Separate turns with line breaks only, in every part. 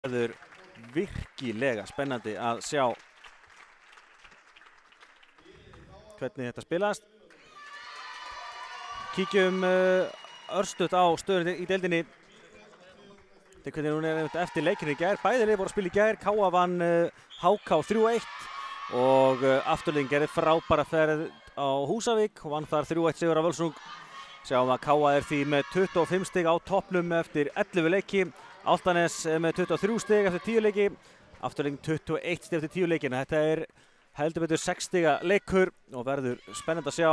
verður virkilega spennandi að sjá hvernig þetta spilast. Kíkjum örstutt á stöðunni í deildinni. Þetta hvernig hún eftir leikinu í gær. Bæði lið voru að spila í gær. K.A. vann HK 3-1 og Afturliðing gerði frábæra ferð á Húsavík og vann þar 3-1 sigur á Völsung. Sjáum að K.A. er því með 25 stig á toppnum eftir 11 leiki. Álftanes með 23 stig eftir 10 leiki. Afturliðing 21 stig eftir 10 leikina. Þetta er heldur betur 6 stiga leikur og verður spennandi að sjá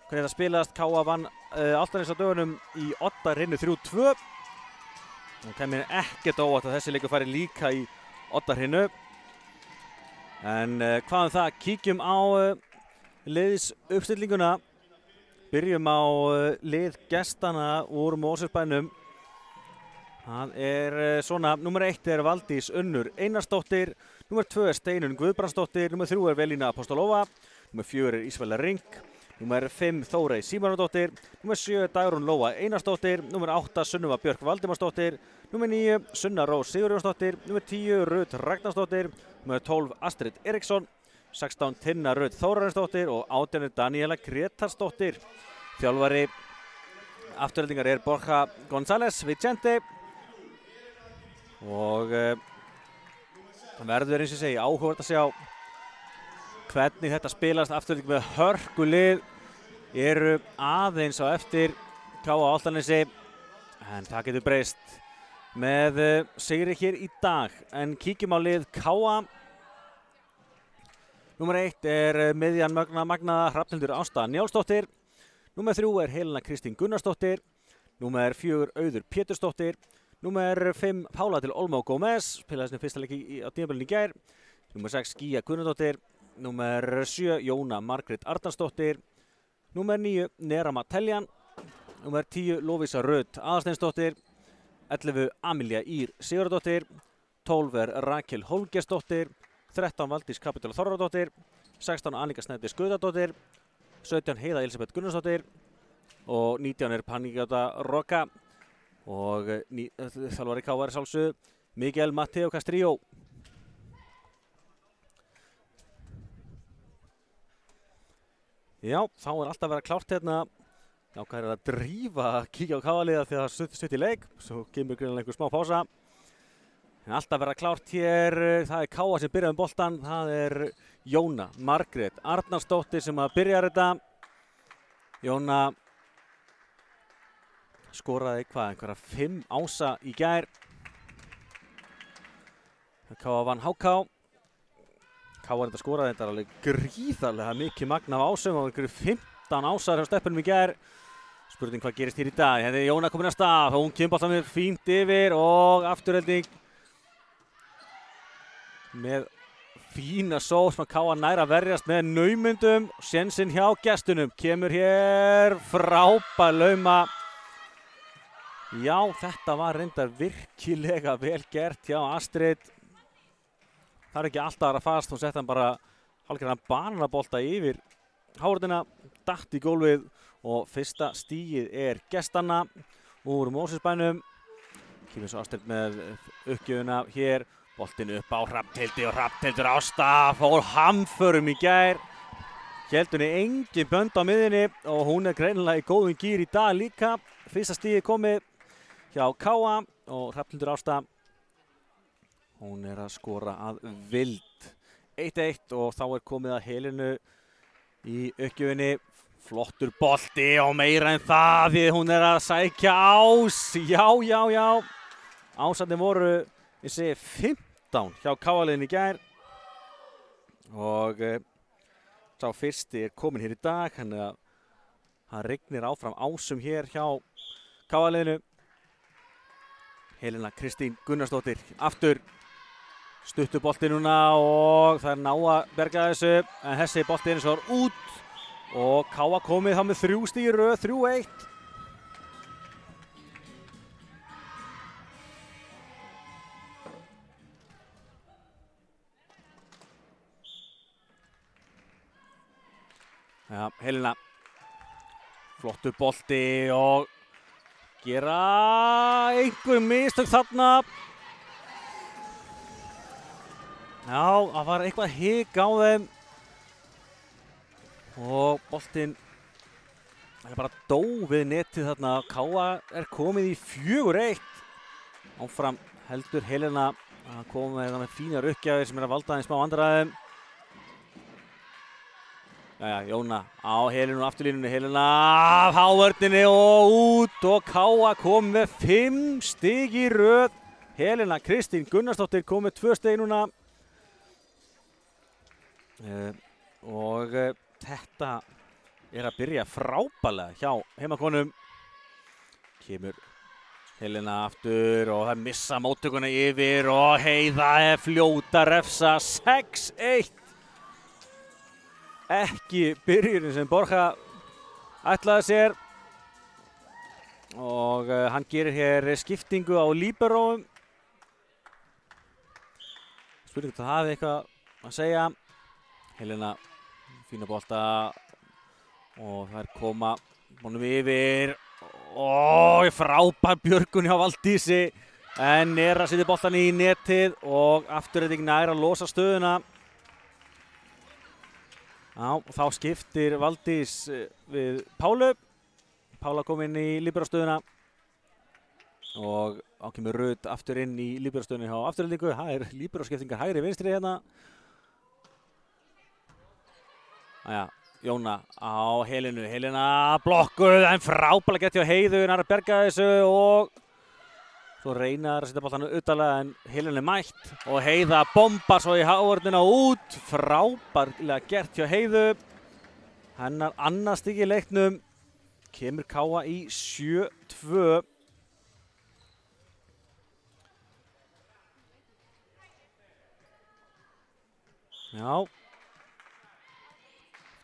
hvernig þetta spilast. K.A. vann Álftanes á dögunum í Oddahrinu 3-2. Það kemur ekkert óvart að þessi leikur fari líka í Oddahrinu. En hvað það? Kíkjum á liðsuppstillinguna. Byrjum á lið gestana úr Mosfellsbænum. Það er svona, númer 1 er Valdís Unnur Einarsdóttir, númer 2 er Steinunn Guðbrandsdóttir, númer 3 er Velína Apostolova, númer 4 er Ísvelda Ring, númer 5 Þórey Símonardóttir, númer 7 er Dagrún Lóa Einarsdóttir, númer 8 Sunnuva Björk Valdimarsdóttir, númer 9 Sunna Rós Sigurjónsdóttir, númer 10 Rut Ragnarsdóttir, númer 12 Astrid Eriksson, 16 Tinna Rut Þórarinsdóttir og 18 Daniela Gretarsdóttir. Þjálfari Afturheldingar er Borja González Vicente. Og það verður eins og ég segi áhugavert að sjá hvernig þetta spilast. Afturhelding með hörkulið eru aðeins á eftir K.A. Álftanesi en það getur breyst með sigri hér í dag. En kíkjum á lið K.A. Númer 1 er miðjan magnaða Hrafnhildur Ásta Njálsdóttir. Númer 3 er Helena Kristín Gunnarsdóttir. Númer 4 Auður Pétursdóttir. Númer 5 Pála til Olmá Gómez, spilaði sinni fyrsta leiki á tímabilinu í gær. Númer 6 Gíja Gunnardóttir. Númer 7 Jóna Margrét Arnarsdóttir. Númer 9 Nerama Teljan. Númer 10 Lovísa Rut Aðarsteinsdóttir. 11 Amelía Ír Sigurðardóttir. 12 er Rakel Hólmgersdóttir. 13 Valdís Kapitola Þorradóttir. 16 Annika Snædís Guðadóttir. 17 Heiða Elisabeth Gunnarsdóttir. Og 19 er Paníkjóta Roka. Og þjálfari K.A. er sjálfsögðu Miguel Mateo Castrillo. Já, þá er alltaf að vera klárt hérna. Já, hvað er að drífa að kíkja á K.A.-liða því að það stutt í leik. Svo kemur greinilega einhver smá pása. En alltaf að vera klárt hér. Það er K.A. sem byrjaði um boltan. Það er Jóna Margrét Arnarsdóttir sem að byrja þetta. Jóna skoraði einhverja 5 ása í gær. K.A. vann HK. K.A. þetta skoraði þetta alveg gríðarlega mikið magn af ásum og einhverju 15 ásar hjá steppunum í gær. Spurning hvað gerist hér í dag. Þetta er Jóna komin að stað. Hún kemur boltanum fínt yfir og Afturhelding með fína sók sem að K.A. nær að verjast með naumundum. Sénsinn hjá gestunum. Kemur hér frábær lauma. Já, þetta var reyndar virkilega vel gert hjá Astrid. Það er ekki alltaf að vera fast. Hún sett hann bara hálfgerðan bananabolta yfir háruna, datt í gólfið og fyrsta stigið er gestanna úr Mosfellsbænum. Kemur svo Astrid með uppgjöfuna hér. Boltinn upp á Hrafnhildi og Hrafnhildur Ásta fór hamförum í gær. Hélt henni engin bönd á miðjunni og hún er greinilega í góðum gír í dag líka. Fyrsta stigið komið hjá K.A. og Hrafnhildur Ásta. Hún er að skora að vild. 1-1 og þá er komið að Helenu í uppgjöfinni. Flottur bolti og meira en það því hún er að sækja ás. Já. Ásarnir voru, ég segi 15 hjá K.A.-liðinu í gær. Og sá fyrsti er komin hér í dag. Þannig að það rignir áfram ásum hér hjá K.A.-liðinu. Helena Kristín Gunnarsdóttir aftur. Stuttur bolti núna og það er ná að berga þessu. En þessi bolti er eins og út. Og K.A. komið þá með 3 stig í röð, 3-1. Já, Helena. Flottur bolti og gera einhver mistök þarna. Já, það var eitthvað hik á þeim og boltinn bara dó við netið þarna. Káa komið í 4-1. Áfram heldur Helena að koma með fínar uppgjafir sem að valda þeim smá vandræðum. Jæja, Jóna á Helenu og afturlínunni. Helena af hávörninni og út og Káa kom með 5 stig í röð. Helena Kristín Gunnarsdóttir kom með 2 stig núna. Þetta að byrja frábærlega hjá heimakonum. Kemur Helena aftur og það missa móttökuna yfir og Heiða fljóta refsa 6-1. Ekki byrjunin sem Borja ætlaði sér og hann gerir hér skiptingu á líberóum. Spurning hvort það hafi eitthvað að segja. Helena fína bolta og þær koma honum yfir og frábær björgun hjá Valdísi en Nera setur boltan í netið og afturreiting nær að losa stöðuna. Já, þá skiptir Valdís við Pálu. Pála kom inn í líberastöðuna og ákemur Rut aftur inn í líberastöðunni hjá afturreitingu. Það líberaskiptingar hægri vinstri hérna. Jæja, Jóna á Helenu. Helena blokkuð en frábærlega gett hjá Heiðu. Hún að berga þessu og svo reyna að setja boltanum utalega en Helenu mætt og Heiða bombar svo í hávörnina út. Frábærlega gert hjá Heiðu. Hennar annað stig í leiknum. Kemur Káa í 7-2. Já.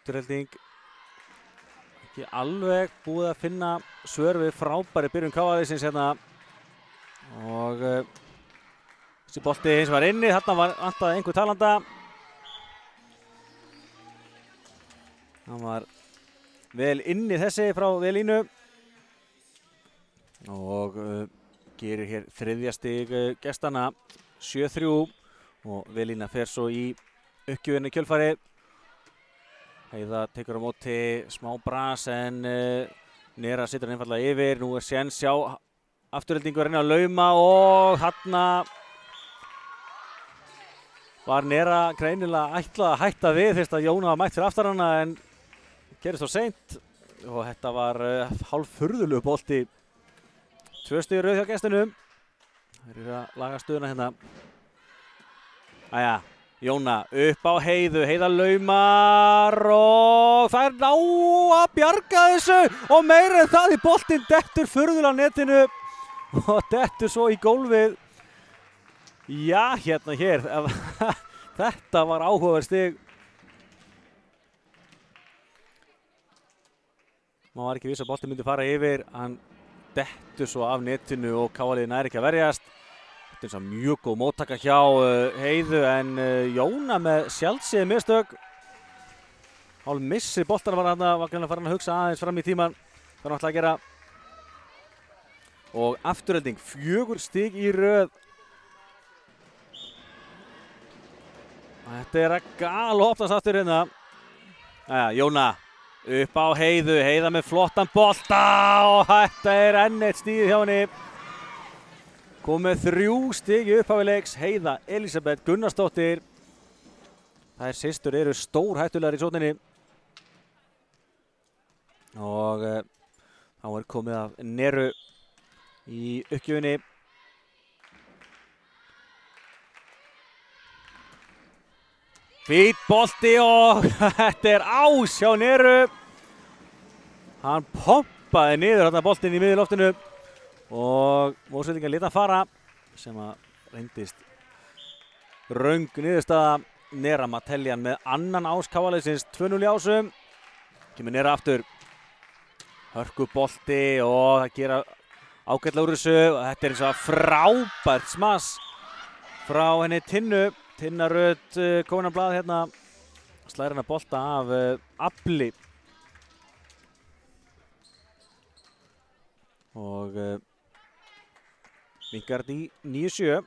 Afturhelding. Ekki alveg búið að finna svör við frábæri byrjun Káa-liðsins hérna. Og þessi bolti hins var inni, þarna var vantaði einhver talanda. Hann var vel inni þessi frá Velínu. Og gerir hér þriðja stig gestanna 7-3 og Velína fer svo í uppgjöfinni kjölfari. Heiða tekur á móti smá bras en Nera situr einfallega yfir. Nú séns sjá afturheldingur að lauma og þarna var Nera greinilega ætlað að hætta við fyrst að Jóna var mætt fyrir aftan hana en gerist þó seint og þetta var hálf furðulegu bolti. 2 stig rauð hjá gestunum. Það eru að laga stöðuna hérna. Jæja. Jóna upp á Heiðu, Heiða laumar og það ná að bjarga þessu og meira en það í boltinn dettur furðulega á netinu og dettur svo í gólfið. Já, hérna hér, þetta var áhugaverð stig. Maður var ekki viss að boltinn myndi fara yfir, hann dettur svo af netinu og Káa-liðið nær ekki að verjast. Þetta er mjög góð móttaka hjá Heiðu en Jóna með sjálfsíði mistök. Hálf missir boltan var hann farin að hugsa aðeins fram í tíman. Það er náttúrulega að gera. Og afturhelding 4 stig í röð. Þetta er að galopnast aftur hérna. Jæja, Jóna upp á Heiðu. Heiða með flottan bolta og þetta er enn eitt stig hjá henni. Komið 3 stig í upphafi leiks. Heiða Elísabet Gunnarsdóttir. Þær systur eru stórhættulegar í sókninni. Og þá komið af Neru í uppgjöfinni. Fít bolti og þetta er ás hjá Neru. Hann pompaði niður þarna boltinn í miðjuloftinu. Og Mósveldingar lét hann fara sem að reyndist röng niðurstaða. Nera Mateljan með annan ás Káa-liðsins 2-0 í ásum. Kemur Nera aftur. Hörku bolti og það gera ágætlega úr þessu. Þetta er eins og frábært smass frá henni Tinnu. Tinna Rut komin á blað hérna. Slær hennar bolta af afli. Og vinkar þetta í 9-7.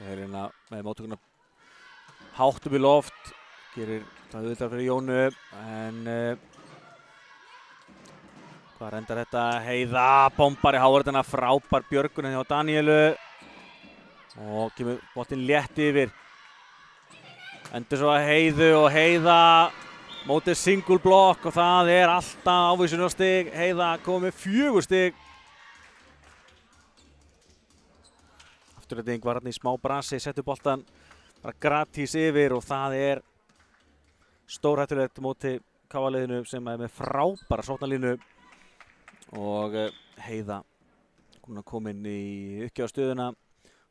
er hérna með móttökuna hátt upp í loft, gerir það auðvitað fyrir Jónu, en hvað endar þetta? Heiða, bombar í hávörðina, frábær björgun hjá Daníelu og kemur boltinn létt yfir. Endur svo að Heiðu og Heiða mótið single block og það er alltaf ávísunarstig. Heiða komið með 4 stig. Afturræting var hann í smá brasi, settur boltan bara gratis yfir og það er stórhættulegt móti KA-liðinu sem er með frábæra sóknarlínu og Heiða komin í uppgjafstöðuna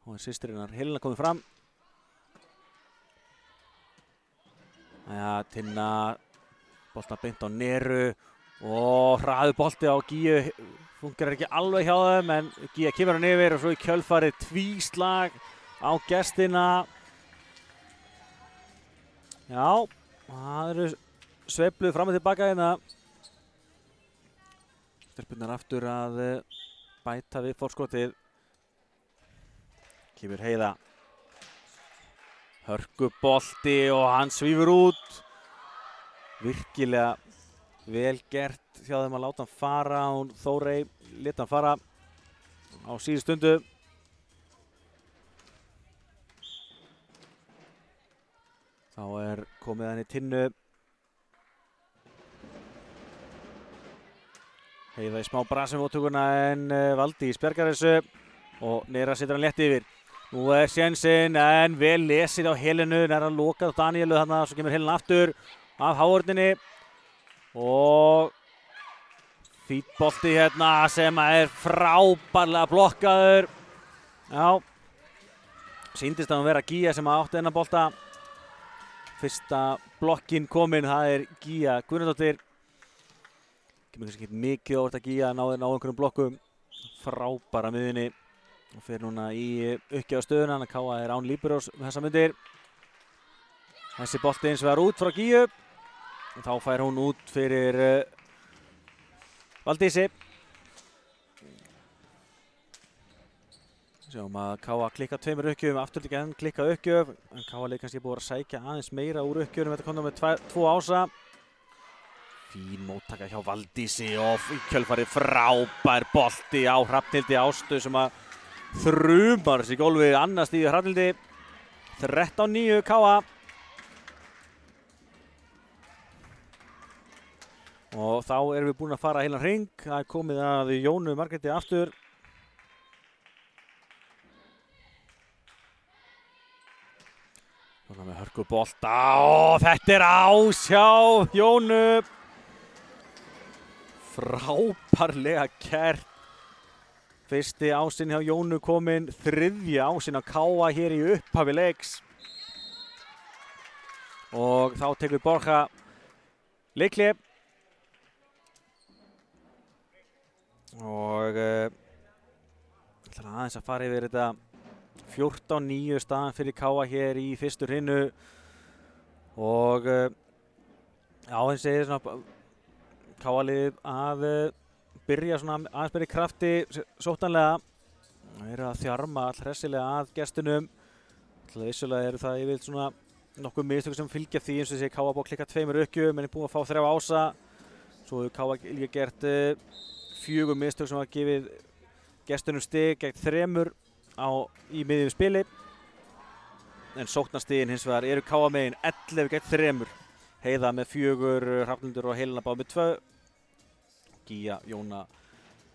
og systirinnar Helena komin fram. Tinna boltan beint á Neru og hraður bolti á Gíu, fungerar ekki alveg hjá þeim en Gíja kemur hann yfir og svo í kjölfarið tvíslag á gestina. Já, það eru sveifluð fram og tilbaka hérna. Stelpurnar aftur að bæta við forskotið. Kemur Heiða. Hörkubolti og hann svífur út. Virkilega vel gert hjá þeim að láta hann fara. Þórey lét hann fara á síðustu stundu. Þá er komið hann í Tinnu. Heiða í smá brasi móttökuna en Valdís bjargar þessu og Nera setur hann létt yfir. Nú er sénsinn en vel lesið á Helenu, nær að loka á Daníelu þarna, svo kemur Helena aftur af hávörðinni og fínn bolti hérna sem er frábærlega blokkaður. Já, sýndist að hann vera Gíja sem átti þennan bolta. Fyrsta blokkin komin, það er Gíja Guðnadóttir. Kemur kannski ekki mikið óvart að Gíja náði einhverjum blokkum. Frábæra miðjunni og fer núna í uppgjafstöðuna, hann að KA er án líberós þessa myndir. Þessi bolti eins vegar út frá Gíu. Og þá fær hún út fyrir Valdísi. Sjáum að KA klikka 2 uppgjöfum, aftur ekki enn klikka uppgjöf. En KA leik kannski búið að sækja aðeins meira úr uppgjöfum. Þetta kom þá með 2 ása. Fín móttaka hjá Valdísi og í kjölfarið frábær bolti á Hrafnhildi Ástu sem að þrumar sig í gólfið, annað stíð Hrafnhildi. 13-9 KA. Og þá erum við búin að fara heilan hring. Það er komið að Jónu Margréti aftur. Svona með hörkubolta og þetta er ás hjá Jónu. Frábærlega kært. Fyrsti ásinn hjá Jónu kominn, 3. ásinn á KA hér í upphafi leiks. Og þá tekur Borja leikhlé. Og ætla aðeins að fara yfir þetta 14-9 staðan fyrir KA hér í fyrstu hrinnu. Og já, eins segir svona KA-liðið að byrja svona aðeins meiri krafti sóttanlega. Það eru að þjarma allhressilega að gestunum. Alltaf vissulega eru það yfir svona nokkuð mistök sem fylgja því, eins og þessi KA búið að klikka 2 uppgjöfum en er búið að fá 3 ása. Svo hefur KA líka gert 4 mistök sem hafa gefið gestunum stig gegn 3 í miðjum spili. En sóknarstigin hins vegar eru KA megin 11 gegn 3. Heiða með 4, Hrafnhildur og Helena báð með 2. Gíja, Jóna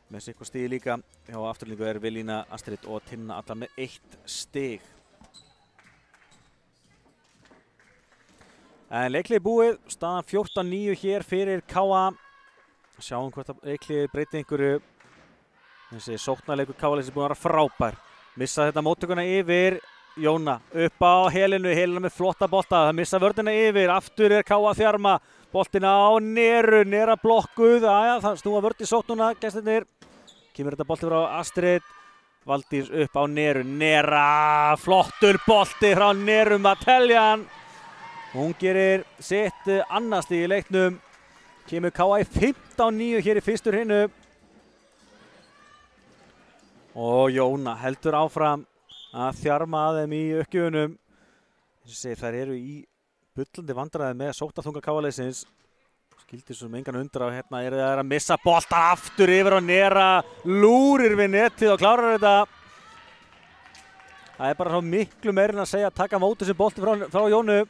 með sitt hvað stigi líka. Hjá afturlíku er Vilína, Astrid og Tinna allar með 1 stig. En leiklið búið, staðan 14-9 hér fyrir KA. Sjáum hvort að leiklið breyti einhverju. Þessi sóknarleikur KA-liðs er búin að vera frábær. Missa þetta móttökuna yfir Jóna. Upp á Helenu, Helena með flotta bolta. Það missa vörðina yfir, aftur er KA að þjarma. Boltina á Neru, Nera blokkuð. Aja, það snúa vörð í sóknuna, gestirnir. Kemur þetta bolti frá Astrid. Valdís upp á Neru, Nera, flottur bolti frá Neru Mateljan. Hún gerir sitt annað stig í leiknum. Kemur KA í 15-9 hér í fyrstu hrinnu. Og Jóna heldur áfram að þjarma að þeim í uppgjöfunum. Þær eru í bullandi vandræði með sóknarþunga KA-liðsins. Skildi svo engan undra og hérna eru þeir að missa boltan aftur yfir á Nera. Lúrir við netið og klárar þetta. Það er bara svo miklu meirinn að segja að taka móti sem bolti frá Jónu.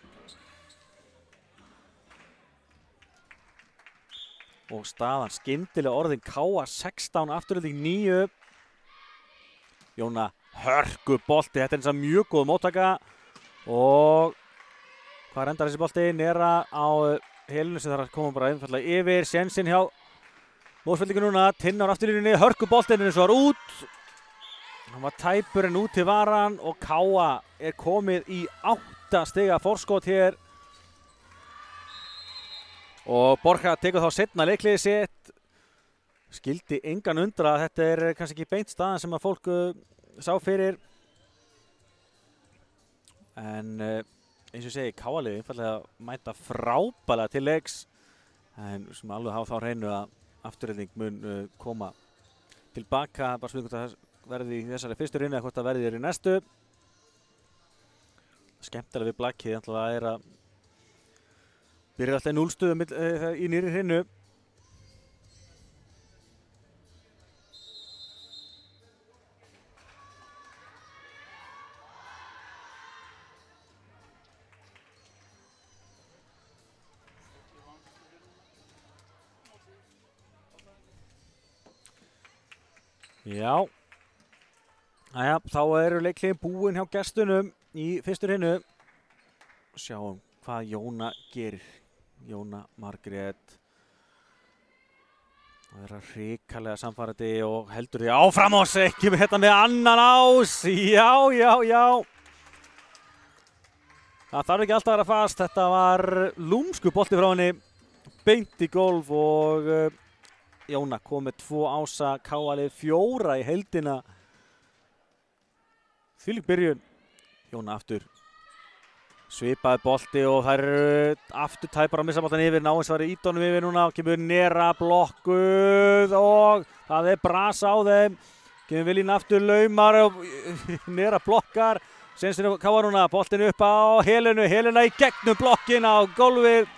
Og staðan skyndilega orðin KA 16, afturölding 9. Jóna hörku bolti, þetta er eins og mjög góð móttaka. Og hvað endar þessi bolti? Nera á Helenu sem þarf að koma bara einfallega yfir. Sénsinn hjá mótspillingu núna, Tinnar á afturlínunni, hörku boltinn eins og var út. Hann var tæpur en út til varan og KA er komið í 8 stiga forskot hér. Og Borja tekur þá seinna leikliðið sitt. Skildi engan undra að þetta er kannski ekki beint staðan sem að fólk sá fyrir. En eins og ég segi, KA-liðið einfallega mæta frábælega til leiks. En sem alveg hafa þá hreinu að afturreyðing mun koma tilbaka. Bara spurning hvort það verði í þessari fyrstu rinni eða hvort það verði í næstu. Skemmtilega við blakkið er að byrjar alltaf í 0 stöðum í nýri hrinu. Já. Jæja, þá eru leikliðin búin hjá gestunum í fyrstu hrinu. Sjáum hvað Jóna gerir. Jóna Margrét. Það er hrikalega samfærandi og heldur því áfram og sekki með þetta með annan ás. Já. Það þarf ekki alltaf að vera fast. Þetta var lúmsku bolti frá henni. Beint í gólf og Jóna kom með 2 ása. KA-lið 4 í heildina. Þvílík byrjun. Jóna aftur. Svipaði bolti og þær eru aftur tæpar að missa boltan yfir. Náins var í ídónum yfir núna. Kemur Nera blokkuð og það er brasa á þeim. Kemur Vilín aftur, laumar og Nera blokkar. Sénsinn KA núna, boltin upp á Helenu. Helena í gegnum blokkin á gólfið.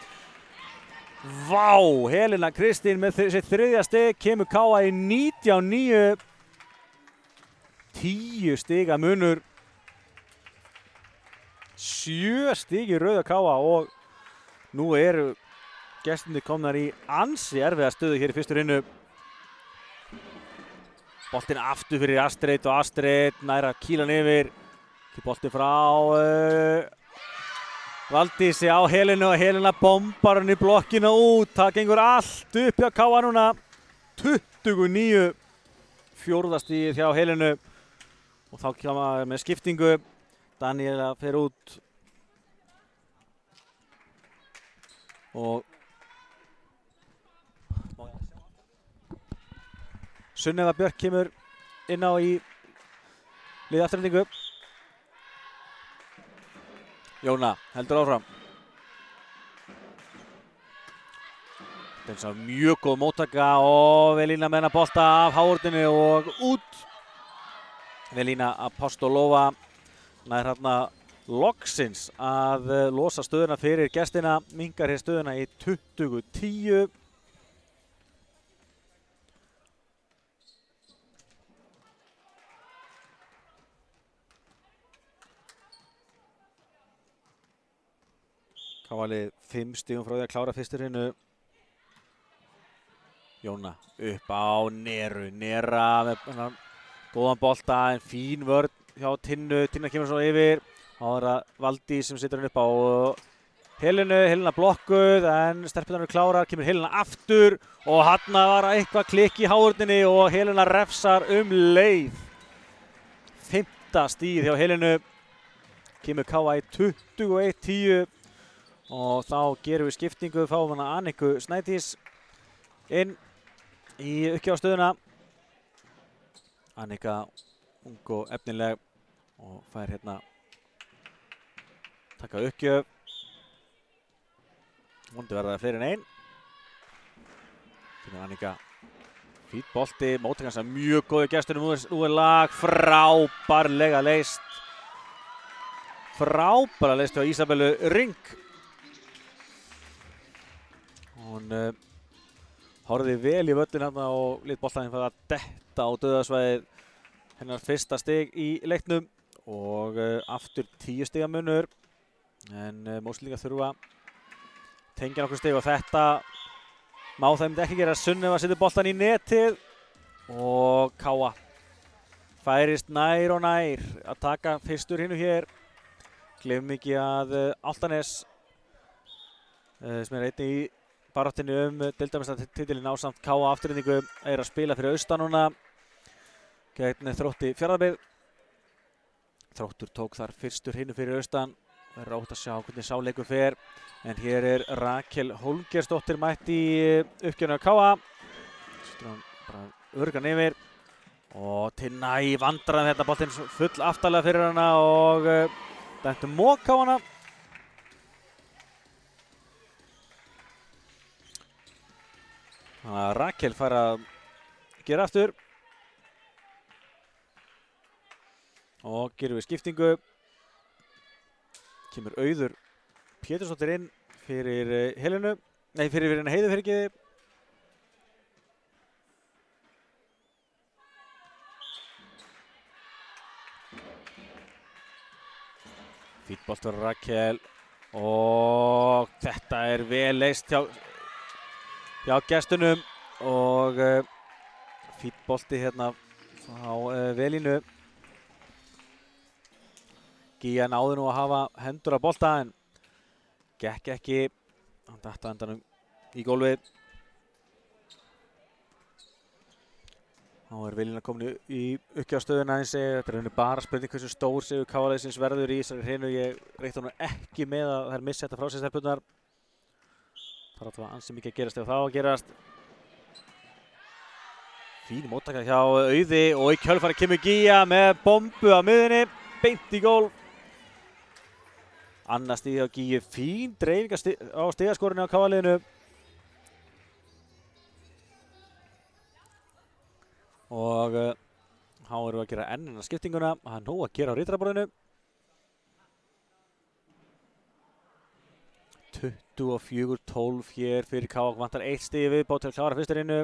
Vá, Helena Kristín með sitt 3. stig. Kemur KA í 19-9. 10 stiga munur. 7 stig í rauða KA og nú eru gestirnir komnar í ansi erfiða stöðu hér í fyrstu rinnu. Boltinn aftur fyrir Astrid og Astrid nær að kýla hann yfir. Boltinn frá Valdísi á Helenu og Helena bombar hann í blokkina út. Það gengur allt upp hjá KA núna. 29. 4. stigið hjá Helenu og þá kemur með skiptingu. Daniela fer út og Sunneva Björk kemur inn á í liði afturhendingu. Jóna heldur áfram. Þetta er mjög góð móttaka og Velína með hennar bolta af hávordinu og út. Velína Apostolova nær hérna loksins að losa stöðuna fyrir gestina, minnkar hér stöðuna í 20-10. KA-lið 5 stigum frá því að klára fyrstu hrinu. Jóna upp á Neru, Nera með góðan bolta en fín vörn hjá Tinnu. Tinna kemur svo yfir. Þá er það Valdís sem situr hann upp á Helenu. Helena blokkuð en stelpurnar eru klárar. Kemur Helena aftur og hann var eitthvað klikk í hávörninni og Helena refsar leið. 5. stigið hjá Helenu. Kemur KA í 21-10 og þá gerum við skiptingu. Fáum hana Anniku Snædís inn í uppgjafstöðuna. Annika ung og efnileg og fær hérna taka uppgjöf. Vonandi verða það fleiri en ein. Þannig Annika fýtt bolti, móttakans að mjög góðu gestunum. Nú er lag frábærlega leyst. frábæra leyst hjá Ísabellu Ring. Hún horfði vel í völlin hérna og lét boltaninn fara að detta á dauðasvæðið. Hennar fyrsta stig í leiknum og aftur 10 stiga munur. En Móslingar þurfa að tengja nokkur stig og þetta má þeim ekki gera. Sunneva setur boltan í netið og Káa færist nær og nær að taka fyrstur hinu hér. Gleymum ekki að Álftanes sem einnig í baráttunni deildarmeistaratitilinn ásamt Káa Afturhendingu að spila fyrir austan núna gegn Þrótti Fjarðabyggð. Þróttur tók þar fyrstur hinu fyrir austan. Það er rátt að sjá hvernig sá leikur fer. En hér Rakel Hólmgersdóttir mætt í uppgjörinu á Káa. Setur hann bara örgan yfir. Og Tinna í vandræðum hérna, boltinn full aftarlega fyrir hana og dæmdu mók á hana. Þannig að Rakel fær að gera aftur. Og gerum við skiptingu. Kemur Auður Pétursdóttir inn fyrir Helenu. Nei, fyrir henni Heiðu fyrirgeði. Fínn bolt fyrir Rakel. Og þetta er vel leyst hjá gestunum. Og fínn bolti hérna á Velínu. Gíja náði nú að hafa hendur að bolta en gekk ekki. Hann datt á endanum í gólfið. Þá er Velína komin í uppgjafstöðuna eins og þetta er bara spurning hversu stór sigur Káa-liðsins verður í þessari hreinu. Ég reikti honum ekki með að þær missi þetta frá sér stelpurnar. Það er alltaf ansi mikið að gerast ef það á að gerast. Fín móttaka hjá Auði og í kjölfari kemur Gíja með bombu á miðunni. Beint í gólf. Annað stig hjá Gíju. Fín dreifing á stigaskorinu á Káa-liðinu. Og þá erum við að gera ennina skiptinguna. Það er nóg að gera á ritarborðinu. 24-12 hér fyrir Káa. Vantar 1 stig viðbót til að klára fyrstu hreinu.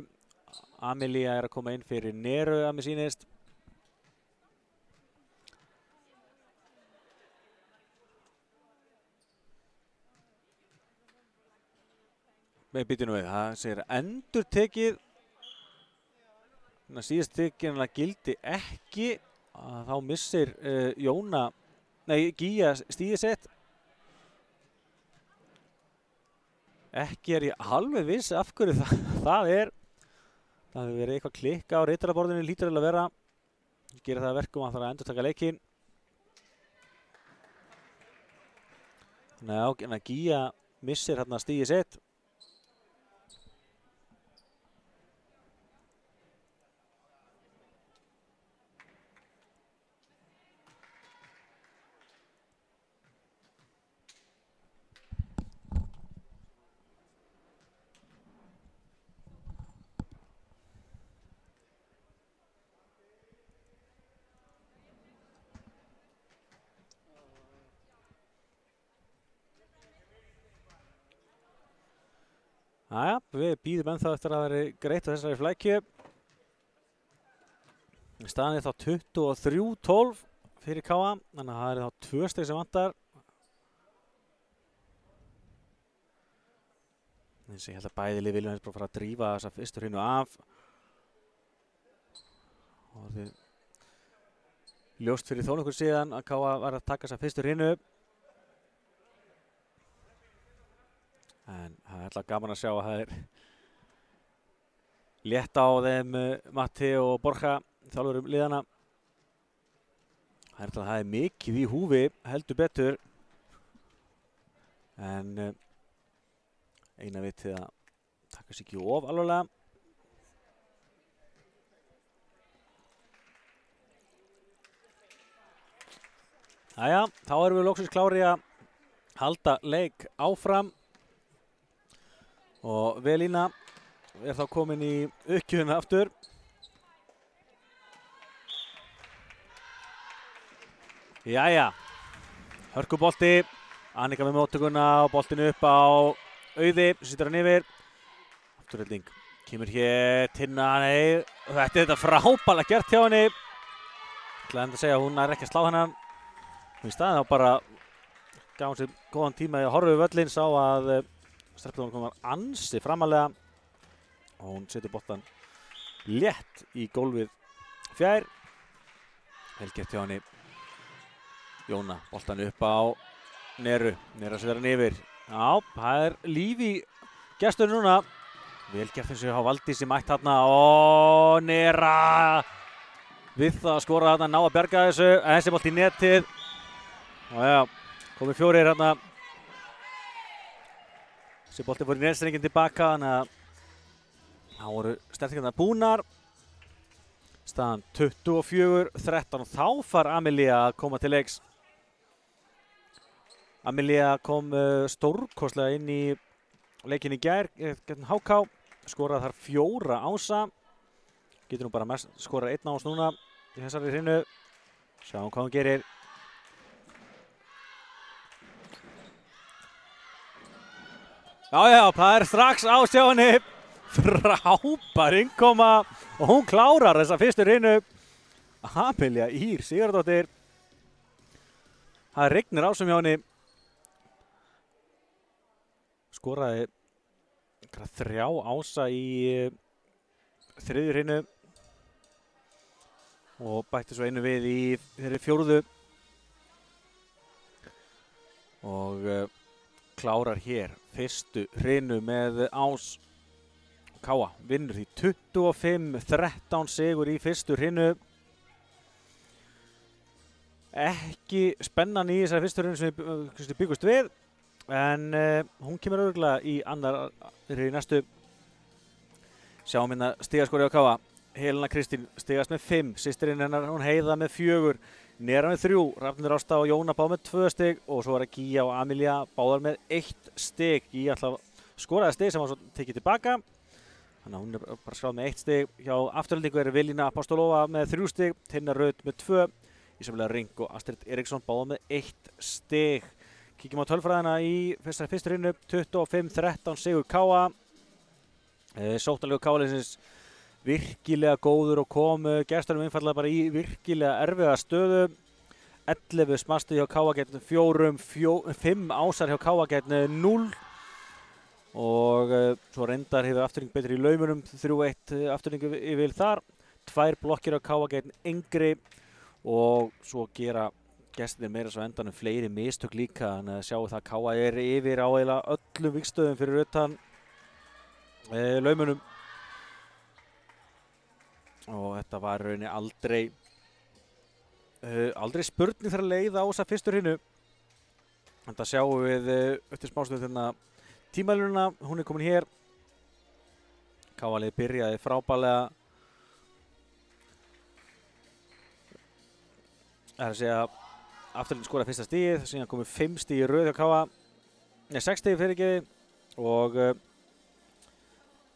Amelía er að koma inn fyrir Neru að mér sýnist. Við býtum nú við. Það segir endur tekið. Síðast tekinn gildi ekki. Þá missir Gíja stigið sitt. Ekki er ég alveg viss af hverju það er. Það hefur verið eitthvað klikka á ritaraborðinu, lítur að vera. Gerir það að verkum að það þarf að endurtaka leikinn. Þannig að Gíja missir hérna stigið sitt. Jæja, við bíðum ennþá eftir að það veri greitt á þessari flækju. Staðan er þá 23-12 fyrir Káa, þannig að það er þá 2 stig sem vantar. Eins og ég held að bæði lið viljum bara fara að drífa þessa fyrstu hreinu af. Og þið ljóst fyrir þó nokkur síðan að Káa var að taka þessa fyrstu hreinu. En það er alltaf gaman að sjá að það er létt á þeim Matti og Borja, þjálfurum liðana. Það er mikið í húfi, heldur betur. En eina vitið að taka sig ekki of alvarlega. Jæja, þá erum við loksins klári að halda leik áfram. Og Velína er þá komin í uppgjöruna aftur. Jæja, Hörkubolti. Annika með móttökuna og boltinu upp á Auði. Sýtur hann yfir. Afturhalding. Kemur hér Tinna. Nei. Þetta frábælega gert hjá henni. Ég ætlaði að segja að hún ekki að slá hennan. Í staðinn þá bara gaf hún sér góðan tíma í að horfa við völlinn. Sá að stelpurnar komar ansi framalega. Og hún setur boltan létt í gólfið fjær. Vel gert hjá henni. Jóna, boltan upp á Neru. Nera setur hann yfir. Já, það líf í gestunum núna. Vel gert eins og hjá Valdísi mætt þarna. Ó, Nera. Við það að skora þarna, ná að bjarga þessu. Þessi bolt í netið. Og já, komið 4 hérna. Þessi bolti fór í netstrenginn tilbaka. Þannig að það voru stertingarnar búnar. Staðan 24-13 og þá far Amelía að koma til leiks. Amelía kom stórkostlega inn í leikinn í gær gegn HK. Skoraði þar 4 ása. Getur nú bara mest skorað 1 ás núna í þessari hreinu. Sjáum hvað hún gerir. Já, það er strax á sjáinni. Frábær innkoma og hún klárar þessa fyrstu hreinu. Amelía Ýr Sigurðardóttir. Það rignir ásum hjá henni. Skoraði 3 ása í þriðju hreinu og bætti svo einu við í þeirri 4. Og klárar hér fyrstu hreinu með ás. Káa vinnur því 25-13 sigur í fyrstu hreinu. Ekki spennan í þessari fyrstu hreinu sem við byggust við. En hún kemur örugglega í annarri næstu. Sjáum hérna stigaskori á Káa. Helena Kristín stigast með 5. Systirinn hennar hún Heiða með 4. Nera með 3. Rafnir Ásta og Jóna báð með 2 stig. Og svo er Gíja og Amelía báðar með 1 stig. Gíja alltaf skoraði stig sem var svo tekið tilbaka. Þannig að hún er bara skráð með 1 stig. Hjá afturhaldingu er Vilína Apostolova með 3 stig. Tinna Rut með 2. Ísabella Ring og Astrid Eriksson báðar með 1 stig. Kíkjum á tölfræðina í fyrstu hreinu. 25-13 sigur Káa. Sóttalegu Káa-liðsins virkilega góður og kom gestunum einfallega bara í virkilega erfiða stöðu. 11 smastu hjá Káa gegn 4, 5 ásar hjá Káa gegn 0. Og svo reyndar hefur afturring betri í laumunum. 3-1 afturring yfir þar. 2 blokkir á Káa gegn Engri. Og svo gera gestirnir meira svo endanum fleiri mistök líka. Þannig að sjáu það að Káa er yfir á eiginlega öllum vígstöðum fyrir utan laumunum. Og þetta var í rauninni aldrei spurning þegar leið á þessa fyrstu hreinu. Þetta sjáum við eftir smástöð þarna tímalínuna. Hún er komin hér. Káa-liðið byrjaði frábærlega. Það er að segja afturhalding skoraði fyrsta stigið, síðan komið 5 stig í röð hjá Káa. Nei, 6 stig fyrirgefið og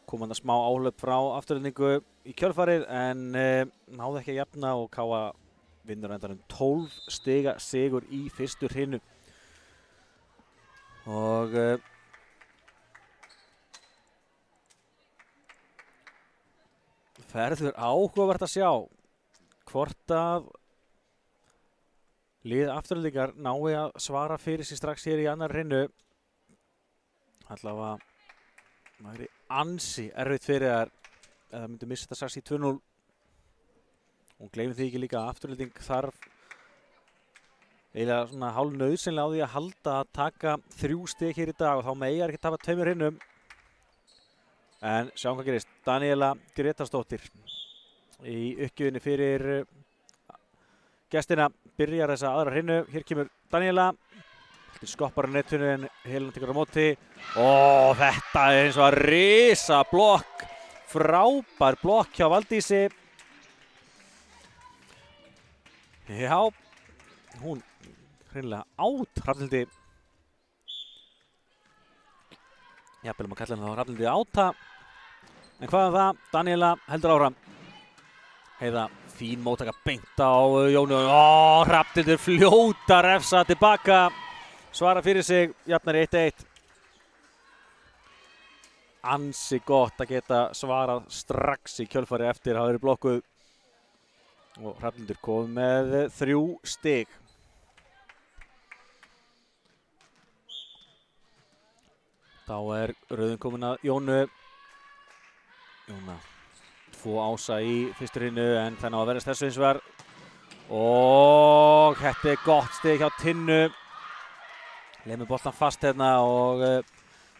kom hann að smá áhlaup frá afturhaldingu í kjölfarið en náði ekki að jafna og Káa vinnur endanum 12 stiga sigur í fyrstu hreinu. Og verður áhugavert að sjá hvort að lið afturhaldingar nái að svara fyrir sig strax hér í annar hreinu. Allavega það væri ansi erfitt fyrir þær eða myndi missa þetta strax í 2-0. Og gleymum því ekki líka að afturhalding þarf eiginlega svona hálf nauðsynlega á því að halda að taka 3 stig hér í dag og þá mega ekki tapa 2 hreinum. En sjáum hvað gerist. Daníela Gretarsdóttir í uppgjöfinni fyrir gestina byrjar þessa aðra hreinu. Hér kemur Daníela. Skoppar á netinu en Helena tekur á móti. Og þetta er eins og að risa blokk. Frábær blokk hjá Valdísi. Já, hún hreinlega át Hrafnhildi. Jafnvel maður kalla henni þá Hrafnhildi áta. En hvað það? Daníela heldur áfram. Heiða Fín móttaka beint á Jónu. Hrafnhildur fljóta refsa tilbaka. Svara fyrir sig, jafnar 1-1. Ansi gott að geta svarað strax í kjölfari eftir að hafa verið blokkuð. Og Hrafnhildur kom með 3 stig. Þá rauðin komin að Jónu. Jóna, 2 ása í fyrstu hrinnu en það ná að verðast þessu hins vegar. Og þetta gott stig hjá Tinnu. Lemur boltan fast hérna og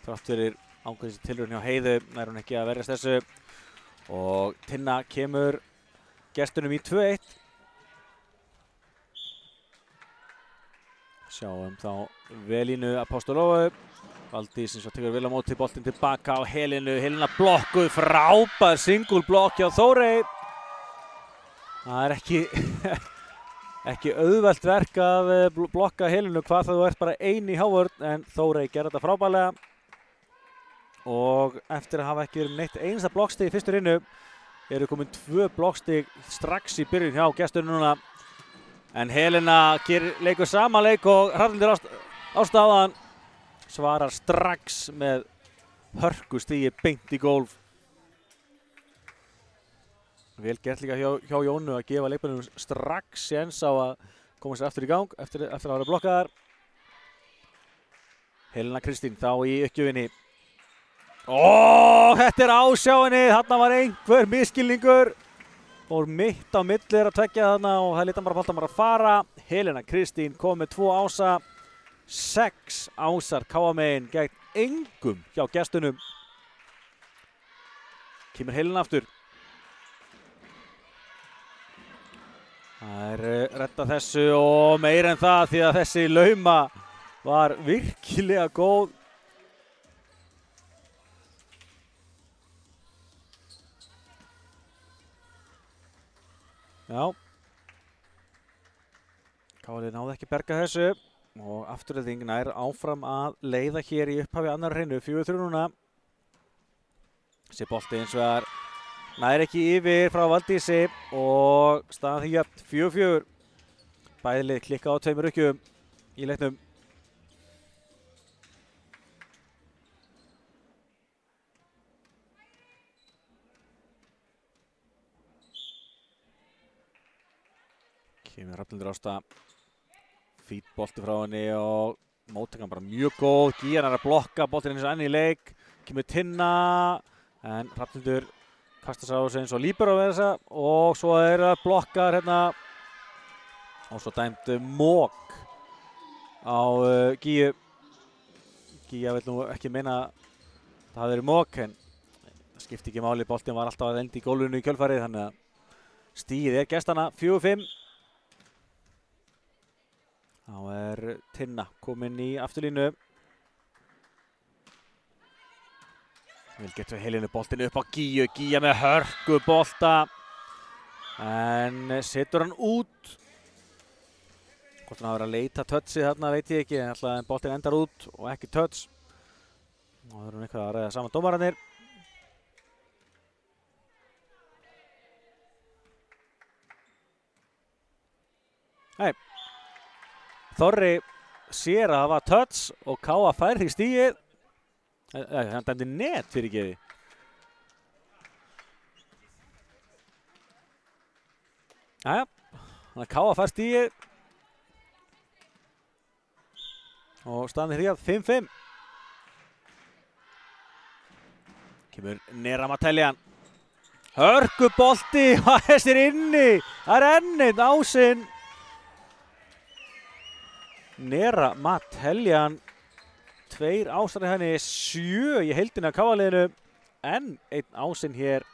þrátt fyrir ákveðis tilraun hjá Heiðu nær hún ekki að verðast þessu. Og Tinna kemur gestunum í 2-1. Sjáum þá Velínu Apostolóvu. Valdís eins og tekur vel á móti boltinn tilbaka á Helenu. Helena blokkuð, frábær single blokk hjá Þórey. Það ekki auðvelt verk að blokka Helenu hvað það þú ert bara ein í hávörn en Þórey gerði þetta frábærlega. Og eftir að hafa ekki verið neitt einasta blokkstig í fyrstu hrinnu eru komin 2 blokkstig strax í byrjun hjá gesturinn núna. En Helena leikur sama leik og Hrafnhildur Ásta svarar strax með hörkustigi beint í gólf. Vel gert líka hjá Jónu að gefa leikmönnum strax séns á að koma sér aftur í gang eftir að vera blokkaðar. Helena Kristín þá í uppgjöfinni. Þetta ásjáinni, þarna var einhver misskilningur. Fór mitt á milli að tveggja þarna og það lítið bara boltan bara að fara. Helena Kristín kom með 2 ása. 6 ásar KM gegn engum hjá gestunum. Kemur Helena aftur. Það redda þessu og meira en það því að þessi lauma var virkilega góð. Já. KL náði ekki berga þessu. Og Afturelding nær áfram að leiða hér í upphafi annar hreinu, 4-3 núna. Þessi bolti eins vegar nær ekki yfir frá Valdísi og staðan því jöfn 4-4. Bæði lið klikka á 2 rukkjum í leiknum. Kemur Hrafnhildur Ásta. Fít bolti frá henni og móttakan bara mjög góð. Gían að blokka boltinn eins og enn í leik. Kemur Tinna en Hrafnhildur kastar sér á sig eins og líbero með þessa og svo það blokkar hérna og svo dæmt mók á Gíu. Gíja vil nú ekki meina að það hafi verið mók en það skipti ekki máli. Boltinn var alltaf að enda í gólfinu í kjölfarið þannig að stigið gestanna 4-5. Þá Tinna komin í afturlínu. Vel getur Helenu boltinn upp á Gíu. Gíja með hörku bolta. En setur hann út. Hvort hann hafa verið að leita touchi þarna veit ég ekki. En boltinn endar út og ekki touch. Og það eru eitthvað að ræða saman dómararnir. Nei. Þorri sér að það var touch og Káa fær því stigið. Hann dæmdi net fyrir geði. Jæja, þannig að Káa fær stigið. Og staðan því að 5-5. Kemur Nera Mateljan. Hörkubolti, hvað er inni? Það enn einn ásinn. Nera Mateljan, 2 ásar í henni, 7 í heildina á Káa-liðinu, enn einn ásinn hér.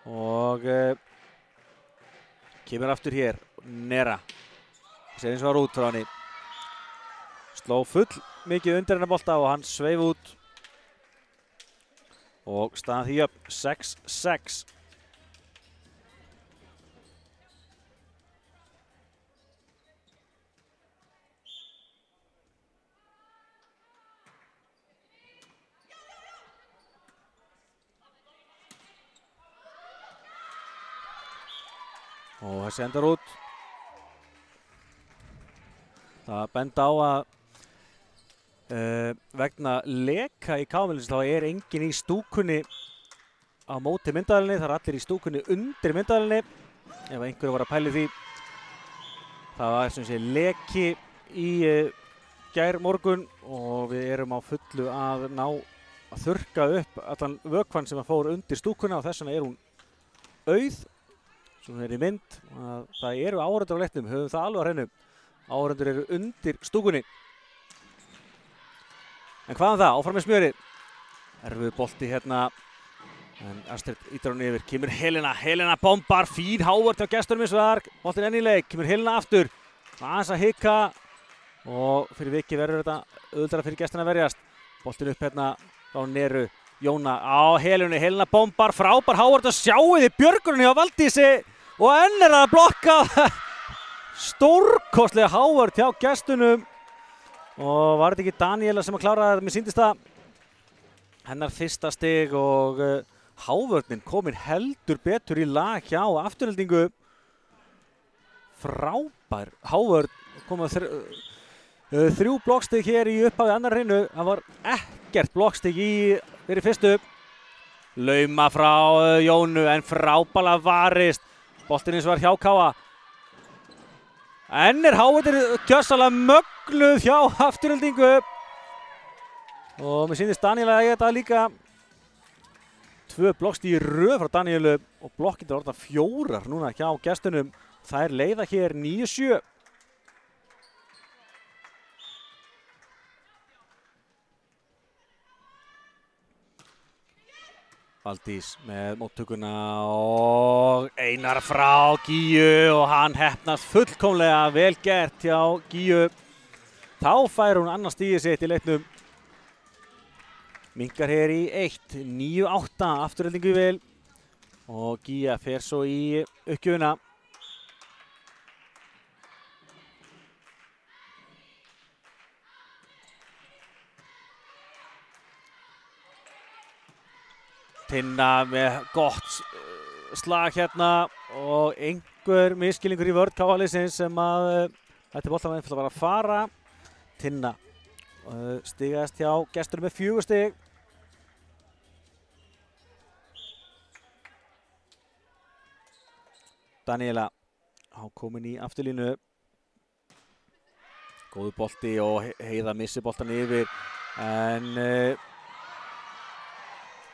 Og kemur aftur hér, Nera. Sér eins og var út frá henni. Sló full mikið undir hennar bolta og hann sveif út. Og staðan því upp 6-6. Og þessi endar út. Það benda á að vegna leka í KM-liðsins þá enginn í stúkunni á móti myndavélinni. Það allir í stúkunni undir myndavélinni. Ef einhverju var að pæla í því. Það var sem sé leki í gær morgun og við erum á fullu að ná að þurrka upp allan vökvann sem fór undir stúkuna og þess vegna hún auð. Svona í mynd. Það eru áhorfendur á leiknum, höfum það alveg á hreinu. Áhorfendur eru undir stúkunni. En hvað það? Áfram með smjöri. Erfiður bolti hérna. En Astrid ítar hún yfir. Kemur Helena. Helena bombar. Fín Hávörð hjá gestunum hins vegar. Boltinn enn í leik. Kemur Helena aftur. Aðeins að hika. Og fyrir vikið verður þetta auðvitað fyrir gestina að verjast. Boltinn upp hérna frá Neru. Jóna á Helenu. Helena bombar. Frábær Hávörð. Og sjáu þið björgunni á Valdísi. Og enn að blokka. Stórkostlega Hávörð hjá gestunum. Og var þetta ekki Daniela sem að klára þetta, mér sýndist það hennar fyrsta stig og Hávörðin komin heldur betur í lag hjá Aftureldingu. Frábær Hávörð, komið 3 blokkstig hér í upphafi annar hreinu. Það var ekkert blokkstig fyrir fyrstu. Lauma frá Jónu en frábærlega varist. Boltinn hins var hjá Káa. En Hávörðin gjörsamlega mögnuð hjá Aftureldingu. Og mér sýndist Daniela að þetta líka. 2 blokkstig í röð frá Danielu og blokkinn orðnar 4 núna hjá gestunum. Þær leiða hér 9-7. Valdís með móttökuna og Einar frá Gíu og hann heppnast fullkomlega, vel gert hjá Gíu. Þá fær hún annað stigið sitt í leiknum. Minkar hér í 1, 9-8, Aftureldingu vel og Gíja fer svo í uppgjöfuna. Tinna með gott slag hérna og einhver misskilningur í vörn KA-liðsins sem að þetta boltann einfaldlega var að fara. Tinna stigaðist hjá gestunum með 4 stig. Daniela komin í afturlínu. Góður bolti og Heiða missi boltan yfir en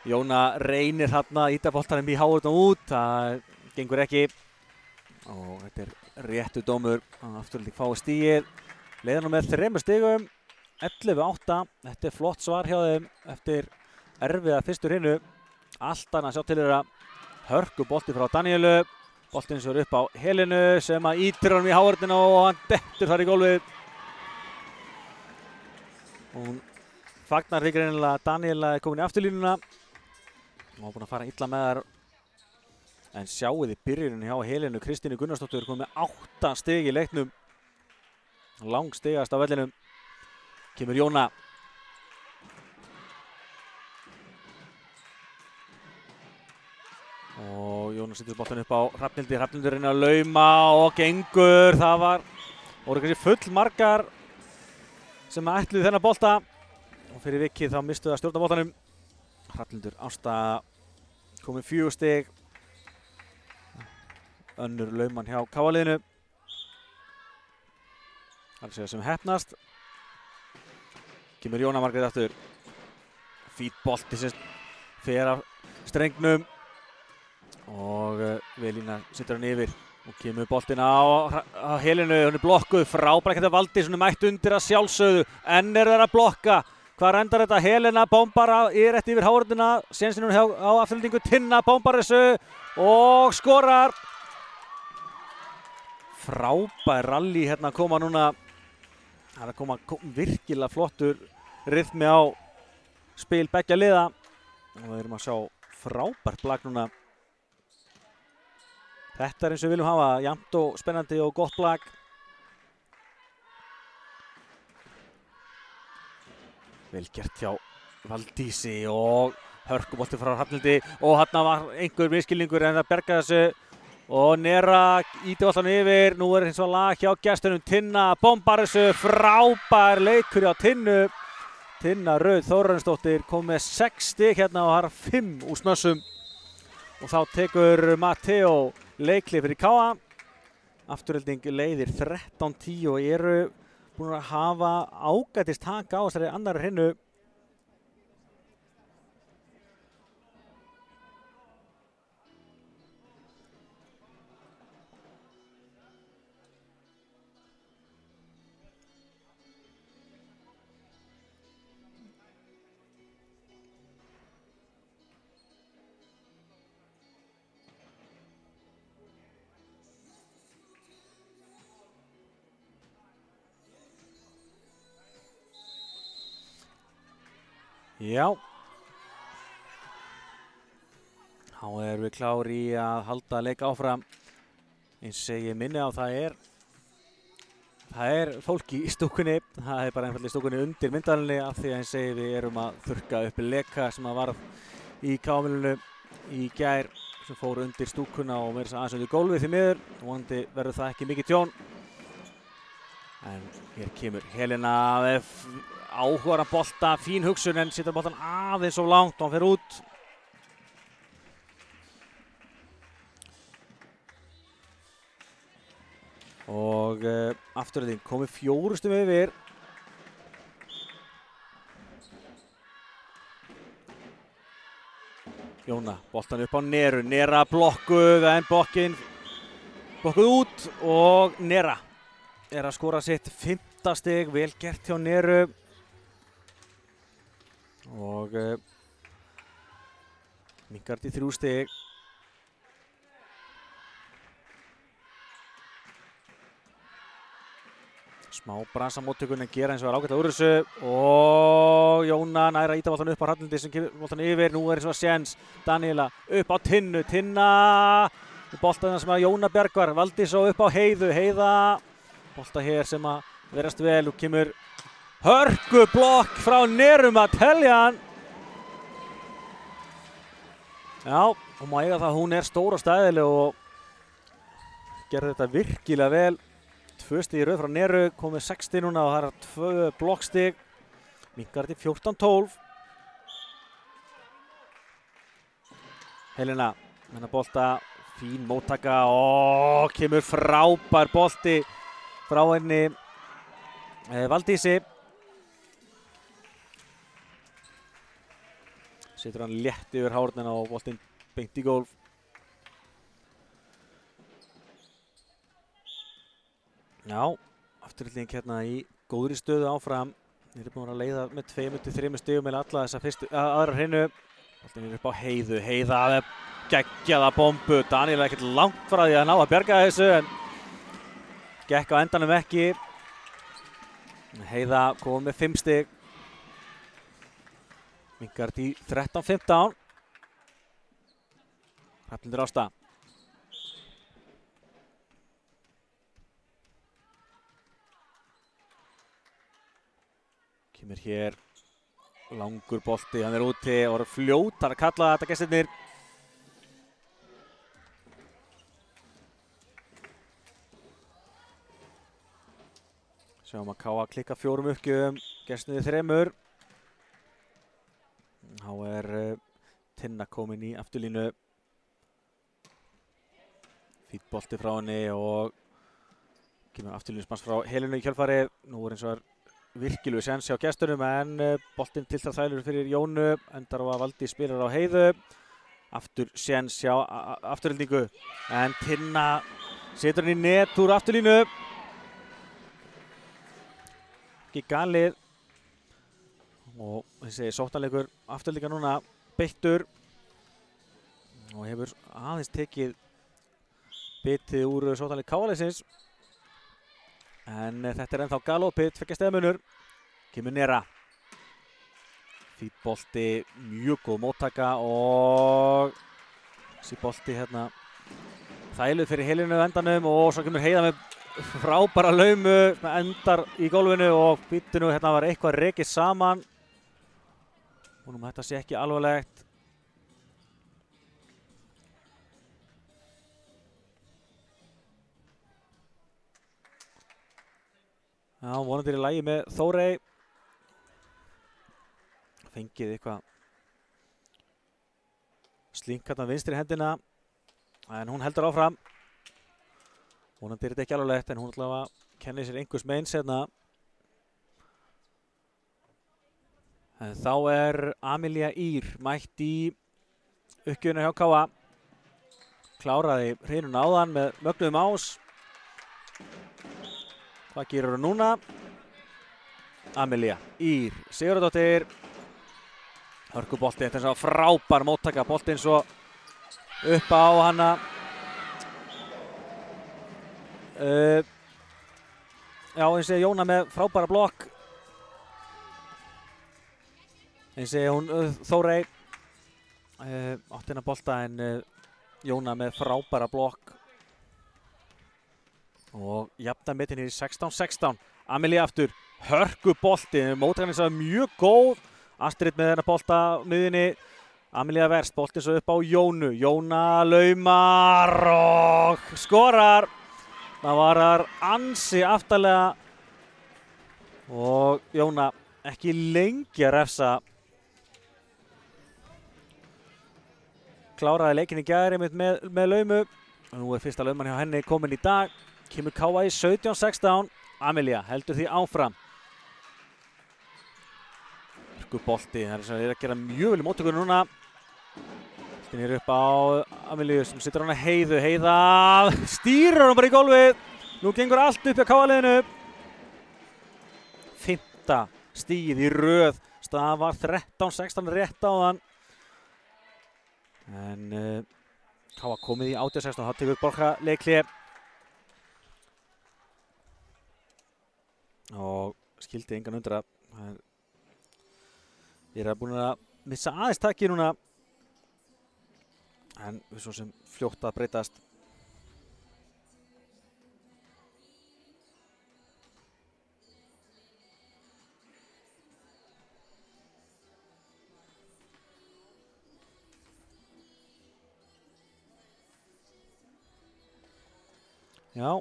Jóna reynir hérna að ýta boltanum í Hávörðin út, það gengur ekki og þetta réttu dómur að Afturelding fái stigið. Leiðan með 3 stigum, 11-8, þetta flott svar hjá þeim eftir erfiða fyrstu hreinu. Allt annað sjá til þeirra, hörku bolti frá Danielu, boltinn svo upp á Helenu sem að ýtir honum í Hávörðina og hann dettur þar í gólfið. Hún fagnar því greinilega að Daniela komin í afturlínuna. Hún var búin að fara illa með þær. En sjáu þið byrjunin hjá Helenu Kristínu Gunnarsdóttur komið með 8 stig í leiknum. Langstigast á vellinum. Kemur Jóna. Og Jóna setur boltann upp á Hrafnhildi. Hrafnhildi reynir að lauma og gengur. Það voru kannski full margar sem ætluðu þennan bolta. Og fyrir vikið þá mistu það stjórna boltanum. Hrafnhildur Ásta komið 4 stig. Önnur lauman hjá KA-liðinu. Það er sem heppnast. Kemur Jóna Margrét aftur. Fít bolti sem fer af strengnum. Og Velína setur hann yfir. Og kemur boltinn á Helenu. Hún blokkuð. Frábært þetta Valdís. Hún mætt undir að sjálfsögðu. Enn þeir að blokka. Hvað endar þetta? Helena bombar rétt yfir Hávörðina. Sénsinn hún á Aftureldingu. Tinna bombar þessu og skorar. Frábær rally hérna að koma núna. Það er að koma virkilega flottur rytmi á spil beggja liða. Og við erum að sjá frábært blag núna. Þetta eins og við viljum hafa. Jafnt og spennandi og gott blag. Vel gert hjá Valdísi og hörkubolti frá Hrafnhildi og hérna var einhver misskilningur en það bergaði þessu. og Nera íti allan yfir. Nú hins og lag hjá gestunum. Tinna bombar þessu, frábær leikur hjá Tinnu. Tinna Rauð Þórarinsdóttir kom með 6 stig hérna og har 5 úr smössum. Og þá tekur Matteo leikli fyrir KA. Afturhalding leiðir 13-10 og eru búin að hafa ágætist taka á þessari annarri hreinu. Já, þá erum við klári í að halda leik áfram. Eins og ég minni á það er fólk í stúkunni. Það er bara einfallega í stúkunni undir myndavélinni af því að eins og við erum að þurrka upp leka sem að varð í KA-milinu í gær sem fór undir stúkuna og meira aðeins undir gólfið því miður. Vonandi verður það ekki mikið tjón. En hér kemur Helena með áhugaðan bolta, fín hugsun en setur boltan aðeins of langt og hann fer út. Og afturhalding komið 4 stigum yfir. Jóna, boltan upp á Neru, Nera blokkuð en blokkuð út og Nera er að skora sitt 5. stig, vel gert hjá Neru. Og minnkar til 3 stig. Smá bransamóttökun en gera eins og ágætlega úr þessu og Jóna næra íta boltan upp á Hrafnhildi sem kemur boltan yfir. Nú eins og séns Daníela upp á Tinnu, Tinna boltan sem að Jóna bjargar, Valdís og upp á Heiðu, Heiða bolta hér sem að verast vel og kemur hörku blokk frá Nerum að telja hann. Já, og má eiga það að hún er stór og stæðileg og gerði þetta virkilega vel. 2 stig í röð frá Neru, komið 6 stig núna og það er 2 blokkstig. Minnkar til 14-12. Helena, hennar bolta, fín móttaka og kemur frábær bolti frá henni Valdísi. Setur hann létt yfir hárnina og boltinn beint í gólf. Já, afturhalding hérna í góðri stöðu áfram. Þeir eru búin að leiða með 2-3 stigum með alla þessa aðra hreinu. Boltinn er upp á Heiðu, Heiða með geggjaða bombu. Daníela ekkert langt frá því að ná að bjarga þessu en gekk á endanum ekki. Heiða kom með 5 stig. Minnkar til 13-15. Hrafnhildur Ásta. Kemur hér langur bolti, hann er úti og eru fljótar að kalla þetta gestirnir. Sjáum að KA klikka 4 uppgjöfum, gestirnir 3. Þá er Tinna komin í afturlínu. Fínn bolti frá henni og kemur afturlínusmanns frá Helenu í kjölfarið. Nú er eins og virkilegu séns hjá gestunum en boltinn tiltar þælur fyrir Jónu. Endar á að Valdís spilar á Heiðu. Aftur séns hjá afturhaldingu en Tinna setur hann í net úr afturlínu. Ekki galið. Og þessi sóttanleikur afturhaldinga núna beittur og hefur aðeins tekið bitið úr sóttanleik KA-liðsins. En þetta er ennþá galopið, 2 stiga munur. Kemur Nera. Fínn bolti, mjög góð móttaka og þessi bolti hérna þæluð fyrir Helenu endanum og svo kemur Heiða með frábæra laumu, endar í gólfinu og býttu nú hérna var eitthvað rekið saman. Og nú þetta sé ekki alvarlegt. Já, vonandi í lagi með Þórey. Fengið eitthvað slink hérna vinstri hendina. En hún heldur áfram. Vonandi þetta ekki alveg lett, en hún allavega kennir sér einhvers meins hérna. En þá Amelía Ýr mætt í uppgjöfuna hjá KA. Kláraði hrinuna áðan með mögnuðum ás. Hvað gerir hún núna? Amelía Ýr Sigurðardóttir. Hörkubolti, þetta svo frábær móttaka. Boltinn svo upp á hana. Já, eins og Jóna með frábæra blokk. Eins og hún Þórey átti hennar bolta, en Jóna með frábæra blokk. Og jafna metin í 16-16. Amelía aftur, hörkubolti, móttakan er mjög góð. Astrid með hennar bolta miðinni. Amelía verst, bolti svo upp á Jónu. Jóna laumar og skorar. Það varar ansi aftarlega. Og Jóna ekki lengi að refsa. Kláraði leikinn í gær með laumu. Og nú fyrsta lauman hjá henni komin í dag. Kemur KA í 17-16. Amelía heldur því áfram. Bolti, það að gera mjög vel í móttökunum núna. Boltinn upp á Amelíu sem situr hana Heiðu. Heiða stýrir hann bara í gólfið. Nú gengur allt upp hjá KA-liðinu. 5. stigið í röð. Staðan var 13-16 rétt áðan. En KA komið í 18-16. Það tekur Borja leikhlé. Og skildi engan undra. Ég búin að missa aðeins takki núna. En við svo sem fljótt að breytast. Já.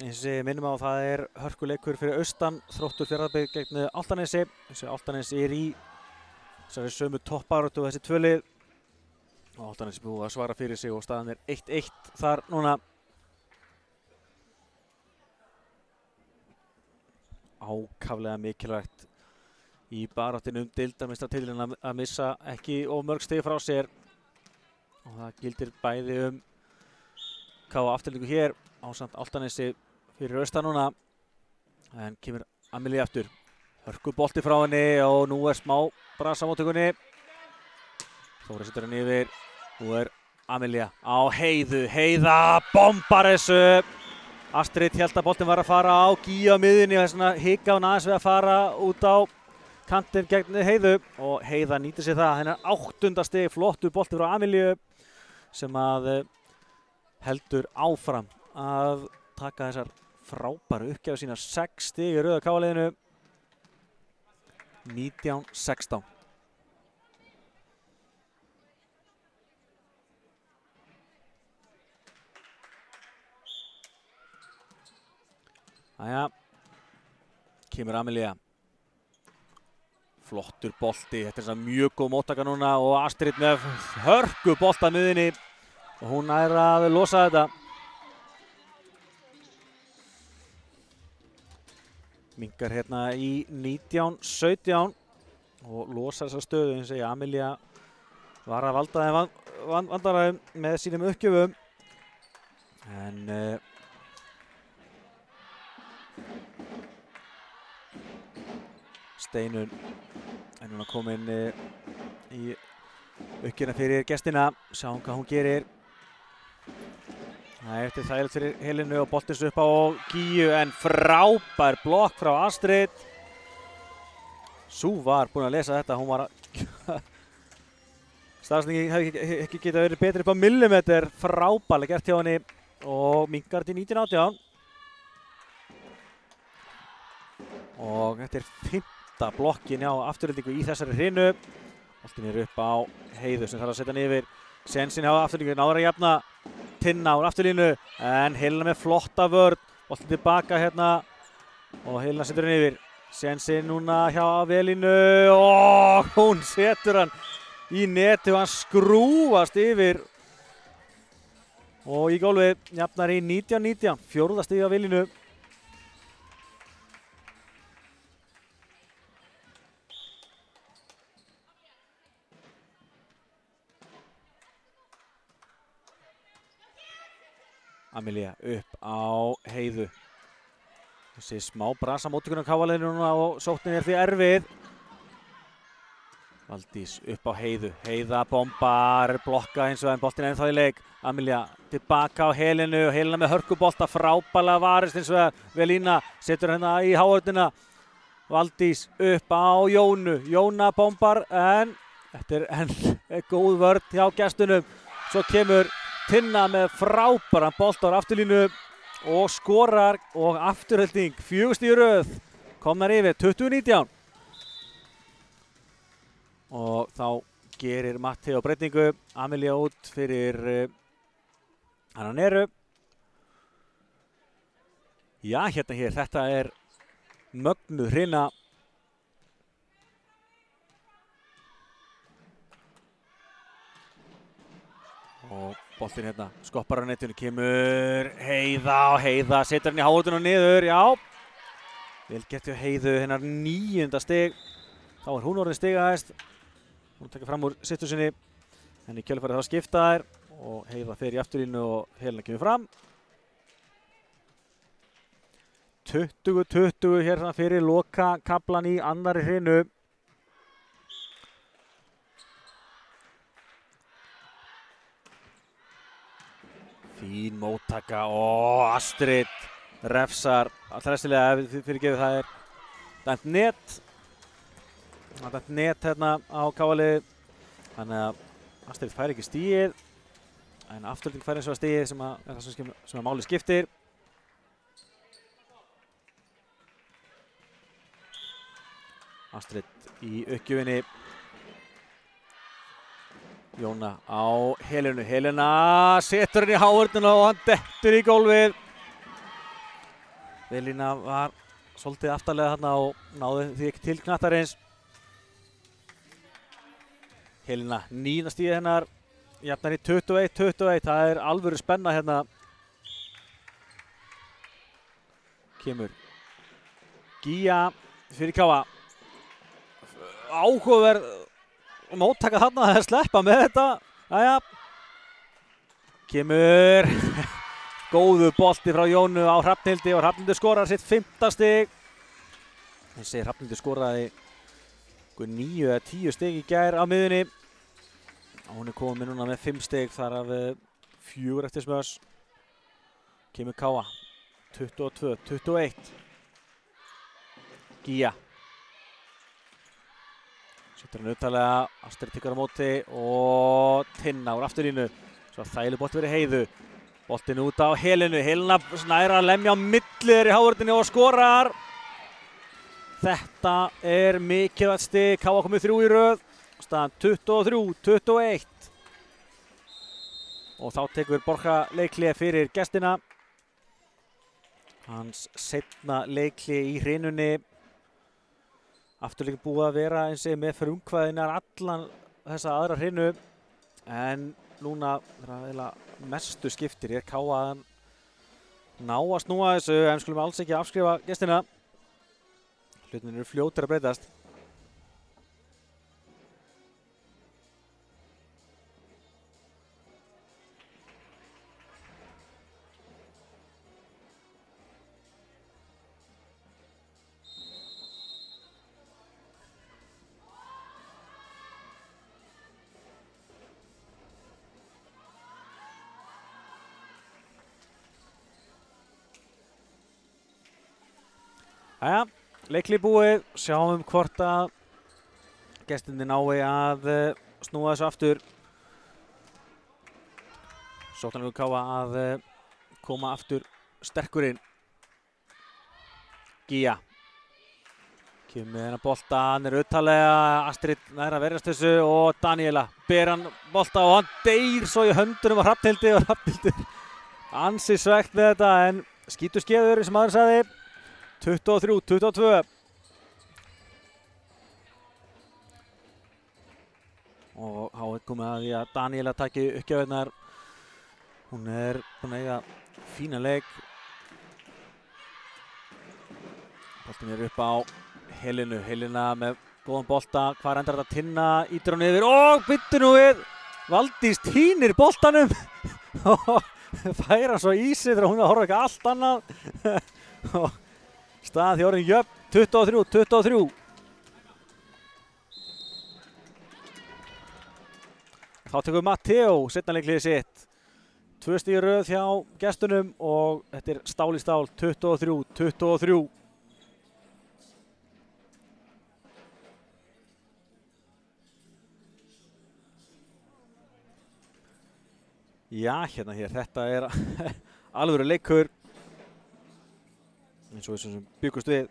Eins og minnum á það hörkuleikur fyrir austan. Þróttur Fjarðabyggð gegn Álftanesi. Þessi Álftanesi í þessari sömu toppbaráttu og þessi tvö lið. Og Álftanesi búið að svara fyrir sig og staðan 1-1 þar núna. Ákaflega mikilvægt í baráttinu deildarmeistaratitilinn að missa ekki of mörg stig frá sér. Og það gildir bæði KA afturlíku hér ásamt Álftanesi fyrir austan núna. En kemur Amelía aftur. Hörkubolti frá henni og nú smá brasa á móttökunni. Þóri setur henni yfir. Nú Amelía á Heiðu. Heiða bombar þessu. Astrid hélt að boltinn var að fara á Gíu á miðjunni og þess vegna hika hún aðeins við að fara út á kantinn gegn Heiðu. Og Heiða nýtir sér það. Hennar 8. stig, flottur bolti frá Amelíu sem að heldur áfram að taka þessar frábæru uppgjafi sína. 6 stig í röða KA-liðinu. 19-16. Jæja, kemur Amelía. Flottur bolti, þetta mjög góð móttaka núna og Astrid með hörku bolta miðinni og hún nær að losa þetta. Minkar hérna í 19-17 og losar þessa stöðu. Eins og Amelía var að valda þeim vandræðum með sínum uppgjöfum. En Steinun núna komin í uppgjörna fyrir gestina. Sjáum hvað hún gerir. Það eftir þægilegt fyrir Helenu og boltins upp á Gíu en frábær blokk frá Astrid. Sú var búin að lesa þetta, hún var að staðsendingin hefði ekki getað verið betri upp á millimeter. Frábærlega gert hjá henni og minkar til 19-18. Og þetta 5. blokkin á afturhendingu í þessari hrinu. Boltinn upp á Heiðu sem þarf að setja hann yfir. Sensin á afturhendingu, náður að jafna. Tinna úr afturlínu en Helena með flotta vörn. Boltinn tilbaka hérna og Helena setur hann yfir. Sensin núna hjá Avelínu og hún setur hann í neti og hann skrúfast yfir og í gólfið jafnar í 19-19, 4. stig Avelínu. Amelía upp á Heiðu. Þessi smá brasa móttökunum Káa-liðinu núna og sóknin því erfið. Valdís upp á Heiðu. Heiða bombar, blokka hins vegar en boltinn ennþá í leik. Amelía tilbaka á Helenu og Helena með hörkubolta, frábælega varist hins vegar. Velína setur hérna í háhörnina. Valdís upp á Jónu. Jóna bombar en þetta er enn góð vörn hjá gestunum. Svo kemur Tinna með frábæran bolta á afturlínu og skorar og afturhaldning 4 stig í röð komnar yfir 20-19 og þá gerir Matteo breytingu. Amelía út fyrir Anna Neru. Já, hérna hér, þetta er mögnuð hrina. Og boltinn hérna, skoppar á netinu, kemur Heiða og Heiða setur hann í háhóttinu og niður, já. Vel gert hjá Heiðu, hennar 9. stig. Þá er hún orðin stigahæst. Hún tekur fram úr sittu sinni, en í kjölfarið þá skipta þær og Heiða fer í afturlínu og Helena kemur fram. 20-20 hérna fyrir loka kaflan í annari hrinu. Fín móttaka og Astrid refsar allræstilega fyrirgefið, það er dæmt net. Það er dæmt net hérna á Káa-liðið. Þannig að Astrid fær ekki stigið. En afturhaldning fær eins og stigið sem er það sem máli skiptir. Astrid í uppgjöfinni. Jóna á Helenu. Helena setur hann í háhörnina og hann dettur í gólfið. Velína var svolítið aftarlega þarna og náði því ekki til knattarins. Helena 9. stigið hennar. Jafnar í 21-21. Það er alvöru spenna hérna. Kemur Gía fyrir Káa. Áhugaverð móttaka þarna að sleppa með þetta. Jæja. Kemur góðu bolti frá Jónu á Hrafnhildi og Hrafnhildur skorar sitt 5. stig. Þessi Hrafnhildur skoraði 9 eða 10 stig í gær á miðunni. Hún er komin núna með 5 stig þar af 4 eftir smörs. Kemur Káa 22-21. Gía. Setur hann uttalega, Astrid tekur á móti og Tinna úr afturlínu. Svo þægileg bolti verið Heiðu. Boltinn út á Helenu. Helena snæra að lemja á millir í háhörninu og skorar. Þetta er mikilvægt stig. Káa komið 3 í röð. Staðan 23-21. Og þá tekur Borja leikhlé fyrir gestina. Hans seinna leikhlé í hrinunni. Afturleikin búið að vera eins og með frumkvæðinar allan þessa aðra hrinu. En núna mestu skiptir er Káa að ná að snúa þessu, en skulum alls ekki afskrifa gestina. Hlutinir eru fljótir að breytast. Jæja, leikli búið, sjáum hvort að gestinni nái að snúa þessu aftur. Sóknarleikur Káa að koma aftur sterkur inn. Gía. Kemur með hennar bolta, hann er uttalega, Astrid nær að verjast þessu og Daniela ber hann bolta og hann deyr svo í höndunum á Hrafnhildi og Hrafnhildur ansi svegt með þetta en skítur skeður sem aður sagði. 23-22. Og þá er komið að því að Daníela taki uppgjöfurnar. Hún er búin að eiga fína leik. Boltinn er upp á Helenu. Helena með góðan bolta. Hvar endar þetta? Tinna ítir hún yfir og byttu nú við. Valdís týnir boltanum og fær hann svo í sig þegar hún er að horfa eitthvað allt annað. Og staðan því orðin jöfn. 23-23. Þá tekur Matteo seinna leikliðið sitt. 2 stig í röð hjá gestunum og þetta er stál í stál. 23-23. Já, hérna hér, þetta er alvöru leikur eins og þessum byggust við.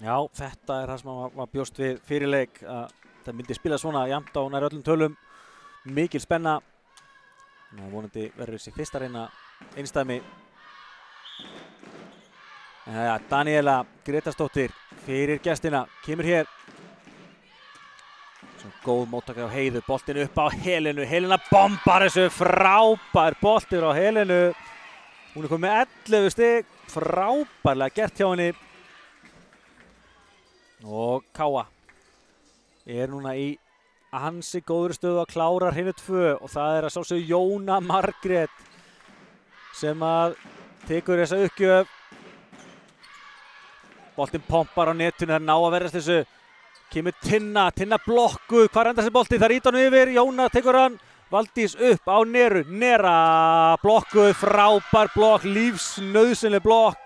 Já, þetta er það sem maður bjóst við fyrir leik, að það myndi spila svona jafnt á nær öllum tölum. Mikil spenna. Vonandi verður þessi fyrsta reyna einstæmi. Daníela Gretarsdóttir fyrir gestina, kemur hér. Svo góð móttaka á Heiðu, boltinn upp á Helenu. Helena bombar þessu, frábær boltur á Helenu. Hún er komið með 11 stig, frábærlega gert hjá henni. Og Káa er núna í ansi góður stöðu að klára hreinu 2 og það er að sjálfsögðu Jóna Margrét sem að tekur þessa uppgjöf. Boltinn pompar á netinu, það er ná að verðast þessu. Kemur Tinna blokkuð, hvar endar þessi bolti? Það ýta hann yfir, Jóna tekur hann. Valdís upp á Neru, Nera blokkuð, frábær blokk, lífsnauðsynleg blokk.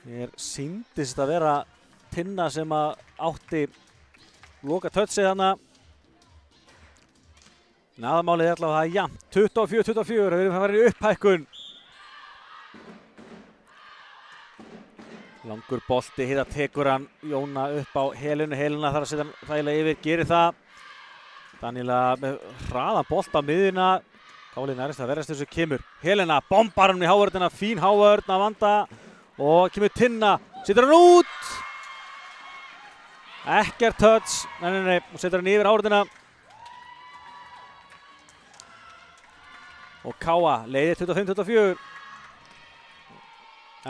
Mér sýndist að vera Tinna sem að átti loka touchið hana. En aðalmálið er allavega það jafnt. 24-24, við erum að fara í upphækkun. Langur bolti, Heiða tekur hann, Jóna upp á Helenu. Helena þarf að setja hann þægilega yfir, gerir það. Daníela með hraðan bolt á miðjuna. Kálið nærist að verðast þessu kemur. Helena bombar hann í hávörðina, fín hávörð að vanda. Og kemur Tinna, setur hann út. Ekkert touch, nei, og setur hann yfir hávörðina. Og Káa leiðir 25-24.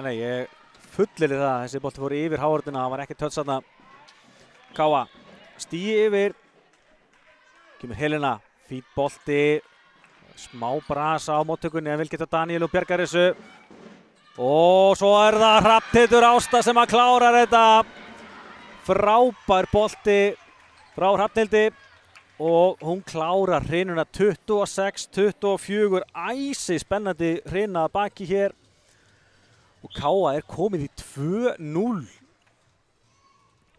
Nei, ég fullir það, þessi bolti fór yfir hávörðina, það var ekkert touch þarna. Káa, stíi yfir. Kemur Helena, fínt bolti. Smá brasa á móttökunni, en vil geta Daníel og bjargar þessu. Og svo er það Hrafnhildur Ásta sem að klára þetta. Frábær bolti frá Hrafnhildi og hún klárar hrinuna 26-24. Æsi spennandi hrina baki hér. Og Káa er komið í 2-0.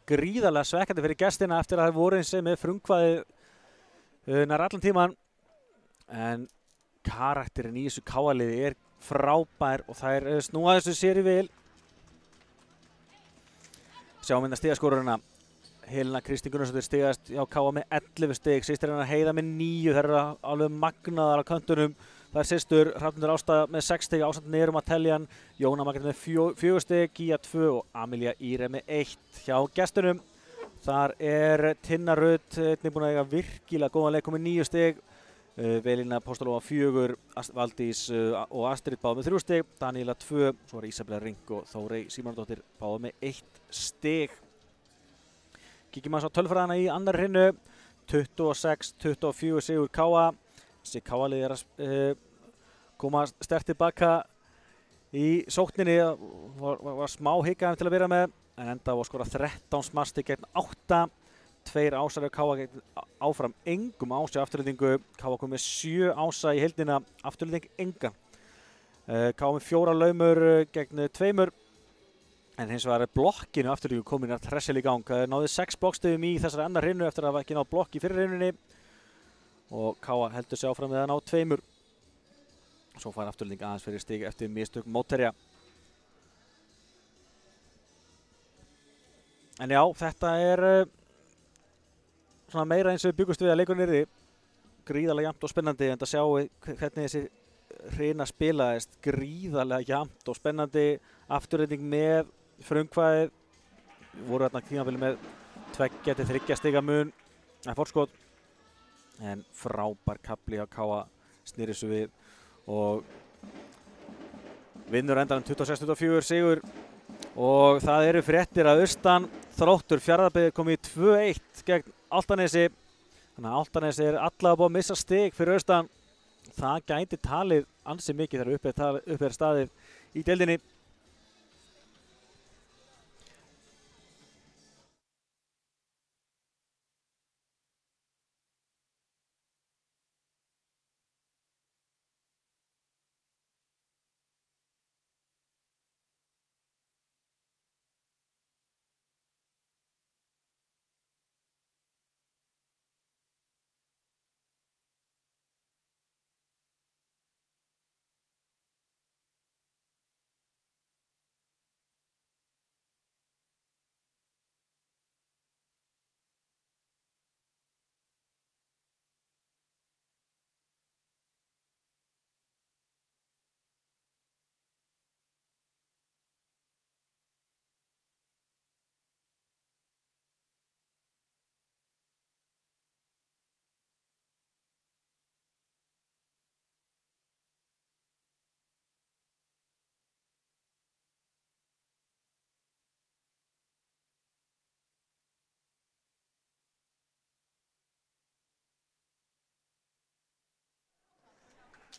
Gríðarlega svekkjandi fyrir gestina eftir að það voru eins með frumkvæði nær allan tíman. En karakterinn í þessu Káa-liði er frábær og það er snúa þessu séri vel. Sjáum hérna stigaskorurina. Helena Kristín Gunnarsdóttir stigast hjá Káa með 11 stig. Systir hennar Heiða með 9. Það eru alveg magnaðar á kantunum. Það er systur Hrafnhildur Ásta með 6 stig, ásamt Nerum að Teljan. Jóna Margrét með 4 stig, Gía 2 og Amelía Íre með 1 hjá gestunum. Þar er Tinna Rut einnig búin að eiga virkilega góðan leik, með 9 stig. Velína Póstalóa 4, Valdís og Astrid báðu með 3 stig, Daníela 2, svo er Ísabella Ring og Þórey Símonardóttir báðu með 1 stig. Kíkjum aðeins á tölfræðina í annar hrinnu, 26-24 sigur Káa. Þessi Káa-lið er að koma sterkt tilbaka í sókninni, var smá hikaðum til að vera með, en enda á að skora 13 smarsti gegn 8. 2 ásar af Káa gegn áfram engum ása afturlendingu. Káa kom með 7 ása í heildina, afturlending engan. Káa með 4 laumur gegn 2, en hins vegar er blokkinu afturlendingu komin að tressel í gang. Náði 6 blokkstöðum í þessari annar hrinnu eftir að hafa ekki náð blokk í fyrir hrinnunni. og Káa heldur sig áfram við að ná 2. Svo fær Afturelding aðeins fyrir stig eftir mistök mótherja. En já, þetta svona meira eins og við byggumst við að leikurinn yrði. Gríðarlega jafnt og spennandi, en það sjáum við hvernig þessi hrina spilaðist. Gríðarlega jafnt og spennandi. Afturelding með frumkvæðið. Voru þarna tímabili með 2-3 stiga mun. Forskot. En frábær kafli á Káa, snýri svo við og vinnur endanum 26-24 sigur. Og það eru fréttir að austan Þróttur Fjarðabyggð komið í 2-1 gegn Álftanesi. Þannig að Álftanesi allavega búið að missa stig fyrir austan. Það gæti talið ansi mikið þegar upp staðið í deildinni.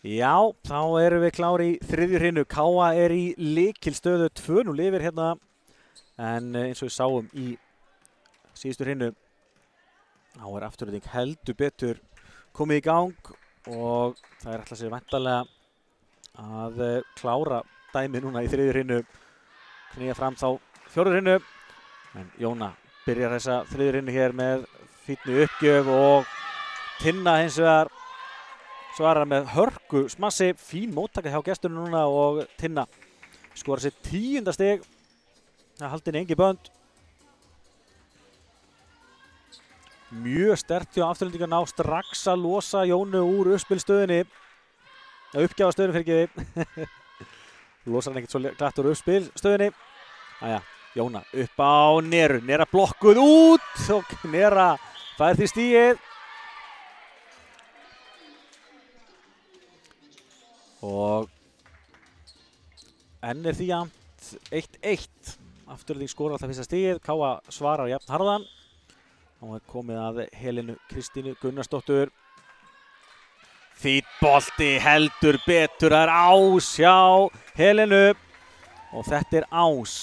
Já, þá erum við klári í 3. hrinu. Káa í lykilstöðu 2-0 yfir hérna. En eins og við sáum í síðustu hrinu, þá Afturelding heldur betur komið í gang og það ætla sér væntanlega að klára dæmi núna í 3. hrinu. Knýja fram þá 4. hrinu. En Jóna byrjar þessa 3. hrinu hér með fínni uppgjöf og Tinna hins vegar svarar með hörku smassi. Fín móttaka hjá gestunum núna og Tinna skorar sér 10. stig. Það haldin engi bönd. Mjög sterkt hjá Afturelding að ná strax að losa Jónu úr uppspilstöðinni. Uppgjafastöðinni fyrir ekki. Losar hann ekkert svo glatt úr uppspilstöðinni. Æja, Jóna upp á Neru. Nera blokkuð út og Nera fær því stigið. Og enn því jafnt 1-1. Afturelding skorar alltaf fyrsta stigið. Káa svarar jafn harðan. Og komið að Helenu Kristínu Gunnarsdóttur. Fínn bolti, heldur betur. Það ás hjá Helenu. Og þetta ás.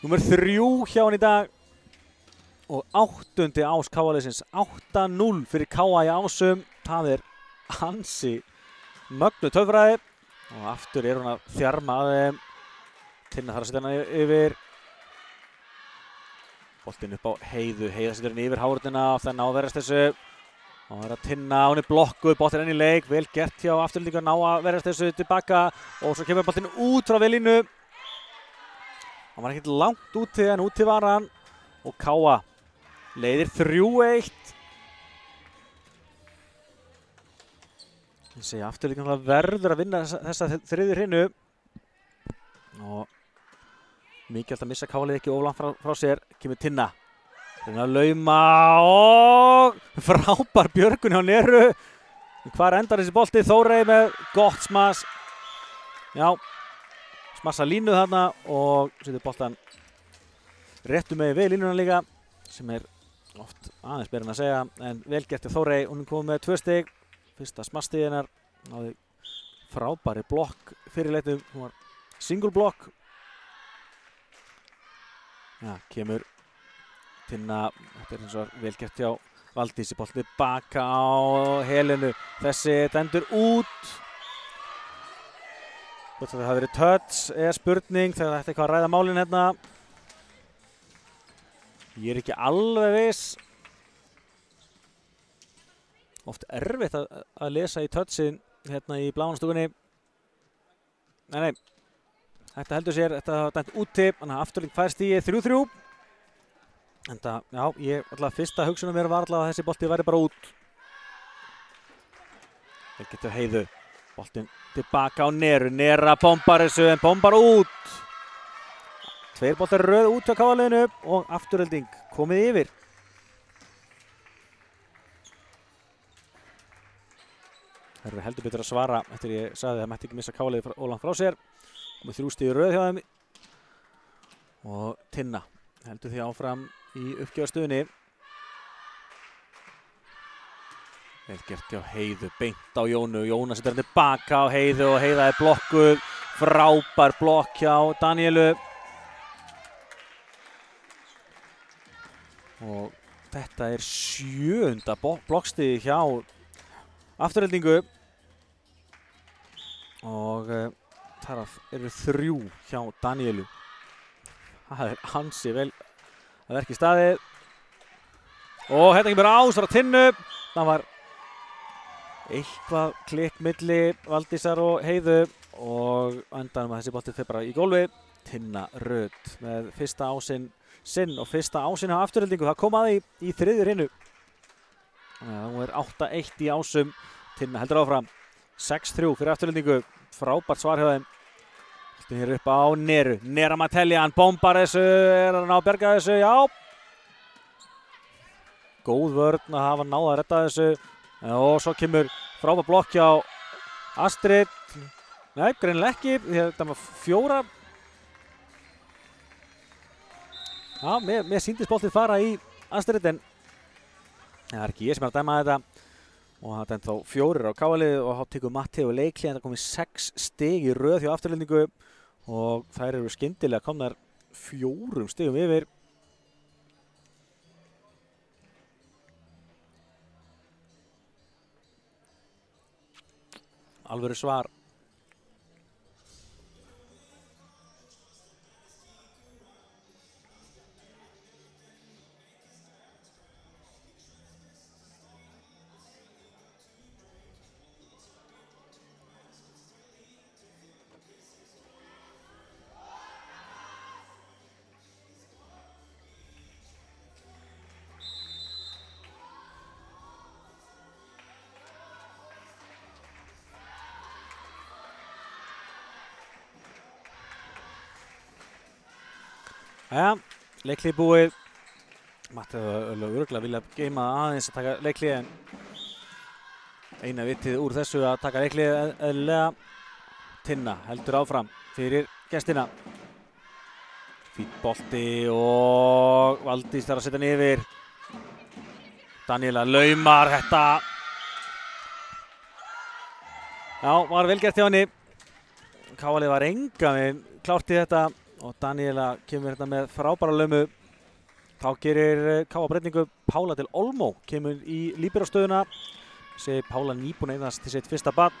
Númer 3 hjá hann í dag. Og 8. ás Káa-liðsins. 8-0 fyrir Káa í ásum. Það ansi mögnu töfraði og aftur hún að þjarma að þeim. Tinna þarf að setja hana yfir. Boltinn upp á Heiðu. Heiða setur henni yfir hárunina og það ná að verjast þessu. Og það að Tinna, hún blokkuð, boltinn enn í leik. Vel gert hjá Afturelding að ná að verjast þessu tilbaka og svo kemur boltinn út frá velínu. Hann var ekkert langt úti en úti var hann og Káa leiðir 3-1. Ég segi Afturelding verður að vinna þessa 3. hrinu og mikilvægt að missa Káa-liðið ekki of langt frá sér. Kemur Tinna. Reyna að lauma og frábær björgun hjá Neru. Hvar endar þessi bolti? Þórey með gott smass. Já, smassa línu þarna og setur boltan réttu með við línuna líka sem oft aðeins betur en að segja en vel gert til Þórey. Hún komið með 2 stig. Fyrsta smassstigið hennar, náði frábæri blokk fyrirleitum, hún var single blokk. Já, kemur Tinna, þetta eins og vel gert hjá Valdísi, bolti baka á Helenu, þessi dendur út. Hvort það hafi verið touch spurning þegar þetta eitthvað að ræða málin hérna. Ég ekki alveg viss. Oft erfitt að lesa í touchin hérna í blámanstúkunni. Nei. Þetta heldur sér, þetta var dæmt úti, þannig að Afturelding fær stigið 3-3. Enda, já, alltaf fyrsta hugsunum mér var alltaf að þessi bolti væri bara út. Vel getur Heiðu. Boltinn tilbaka á Neru. Nera bombar þessu en bombar út. 2 boltar röð út á KA-liðinu og Afturelding komið yfir. Það eru heldur betur að svara eftir ég sagði að það mætti ekki missa KA-liðið ólangt frá sér. Komið 3 stig röð hjá þeim. Og Tinna heldur því áfram í uppgjörstöðunni. Vel gert hjá Heiðu, beint á Jónu. Jóna setur hann tilbaka á Heiðu og Heiða er blokkuð. Frábær blokk hjá Daníelu. Og þetta er 7. blokkstigi hjá Aftureldingu. Og þar eru 3 hjá Daníelu. Það er ansi vel að verki staðið. Og þetta kemur ásar á Tinnu. Það var eitthvað klikk milli Valdísar og Heiðu. Og endanum að þessi bolti fer bara í gólfi. Tinna rödd með fyrsta ásinn sinn og fyrsta ásinn á Aftureldingu. Það kom að því í 3. hinu. Hún er 8-1 í ásum. Tinna heldur áfram. 6-3 fyrir Aftureldingu. Frábært svar hjá þeim. Þetta er upp á Neru. Nera Mateljan bombar þessu. Er hann á að berga þessu? Já. Góð vörn að hafa náð að redda þessu. Og svo kemur frábært blokk hjá Astrid. Nei, greinilega ekki. Þetta var 4. Já, mér sýndist boltið fara í Astrid en það er ekki ég sem er að dæma þetta. Og það er þá 4 á KA-liðið og þá tekur Matteo leikli en það komið 6 stig í röð hjá Aftureldingu og þær eru skyndilega komnar 4 stigum yfir. Alvöru svar. Jæja, leikli búið. Matti hefði örugglega viljað geima aðeins að taka leikli en eina vitið úr þessu að taka leikli eðlilega. Tinna heldur áfram fyrir gestina. Fínn bolti og Valdís þarf að setja hann yfir. Daníela laumar þetta. Já, var vel gert hjá henni. KA-liðið var engan veginn klárt í þetta. Og Daníela kemur hérna með frábæra laumu. Þá gerir KA breytingu. Pála til Olmo kemur í líbérastöðuna. Segir Pála nýbúin eignast til sitt fyrsta barn.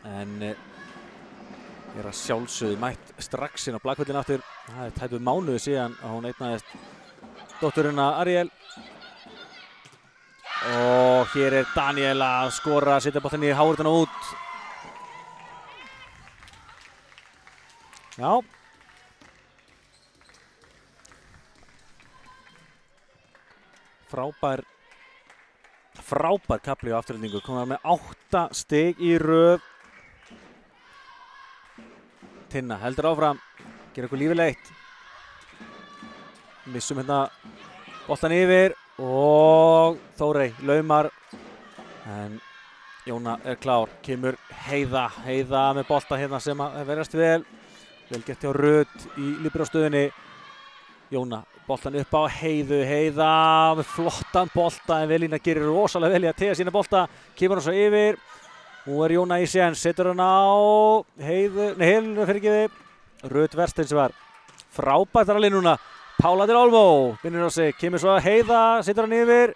En er að sjálfsögðu mætt strax inn á blakvöllin aftur. Það er tæpur mánuði síðan að hún eignaðist dótturina Ariel. Og hér er Daníela að skora, setja boltann í hárutana út. Já. Frábær kafli á Aftureldingu, komið með 8 stig í röð. Tinna heldur áfram, gerir okkur lífið leitt. Missum hérna boltan yfir og Þórey laumar. En Jóna er klár, kemur Heiða með boltan hérna sem að verðast vel. Vel gert hjá Rödd í líbérastöðunni. Jóna, boltan upp á Heiða með flottan bolta en Velína gerir rosalega vel í að tega sína bolta. Kemur hann svo yfir. Nú er Jóna í séns, setur hann á Helenu fyrirgefi. Rödd verst eins og var. Frábært þar alveg núna. Pála til Olmo, vinnur á sig, kemur svo Heiða, setur hann yfir.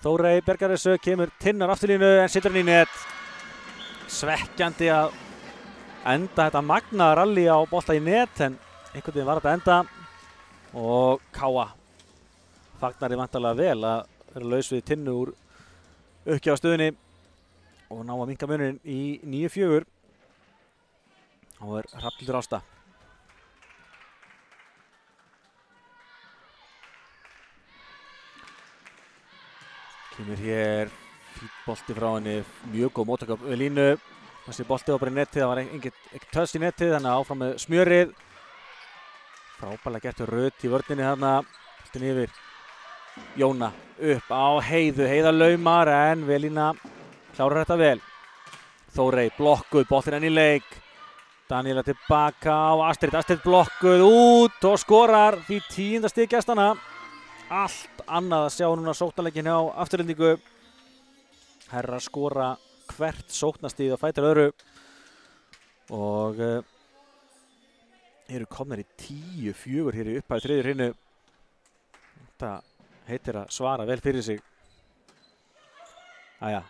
Þórey bergar þessu, kemur Tinnar afturlínu en setur hann í net. Svekkjandi að enda þetta magnaða rally á bolta í net en einhvern veginn var þetta enda. Og KA fagnar í vantarlega vel að vera laus við Tinnu úr uppgjöf á stöðunni og ná að minnka munurinn í 9-4. Þá Hrafnhildur Ásta. Kemur hér fínn bolti frá henni, mjög góð móttaka við línu. Þessi bolti var bara í netið, það var ekkert töss í netið, þannig að áfram með smjörið. Frábærlega gert Rut í vörninni þarna, boltin yfir. Jóna upp á Heiðu, Heiða laumar en Velína klárar þetta vel. Þórey blokkuð, boltin enn í leik. Daníela tilbaka á Astrid, Astrid blokkuð út og skorar því 10. stig gestanna. Allt annað að sjá núna sóknarleikin hjá Aftureldingu. Herra skora hvert sóknastig á fætur öðru og eru komnir í 10-4 hér í upphæðu þriðju hreinu. Þetta heitir að svara vel fyrir sig. Æja,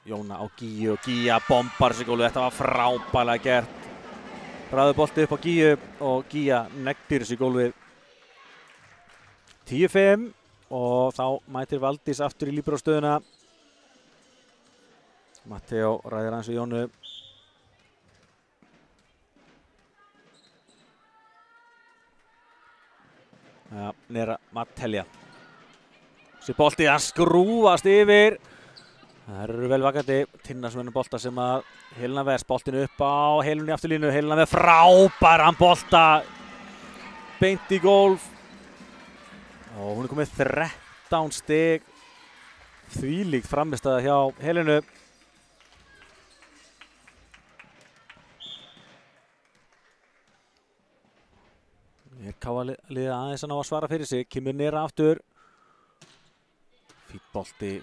Jóna á Gíu og Gía bombar sig gólfið. Þetta var frábærlega gert. Ræður bolti upp á Gíu og Gía neglir sig gólfið. 10-5 og þá mætir Valdís aftur í líbero-stöðuna. Matteo ræðir hans við Jónu. Ja, Nera Mattelja. Þessi bolti að skrúfast yfir. Það eru vel vakandi. Tinna svona bolta sem að Helena Vest. Boltinu upp á Helenu í afturlínu. Helena með frábæran bolta. Beint í gólf. Og hún er komið 13 stig. Þvílíkt frammistaða hjá Helenu. Hér Káa-liðið aðeins að ná að svara fyrir sig. Kemur Nera aftur. Fínn bolti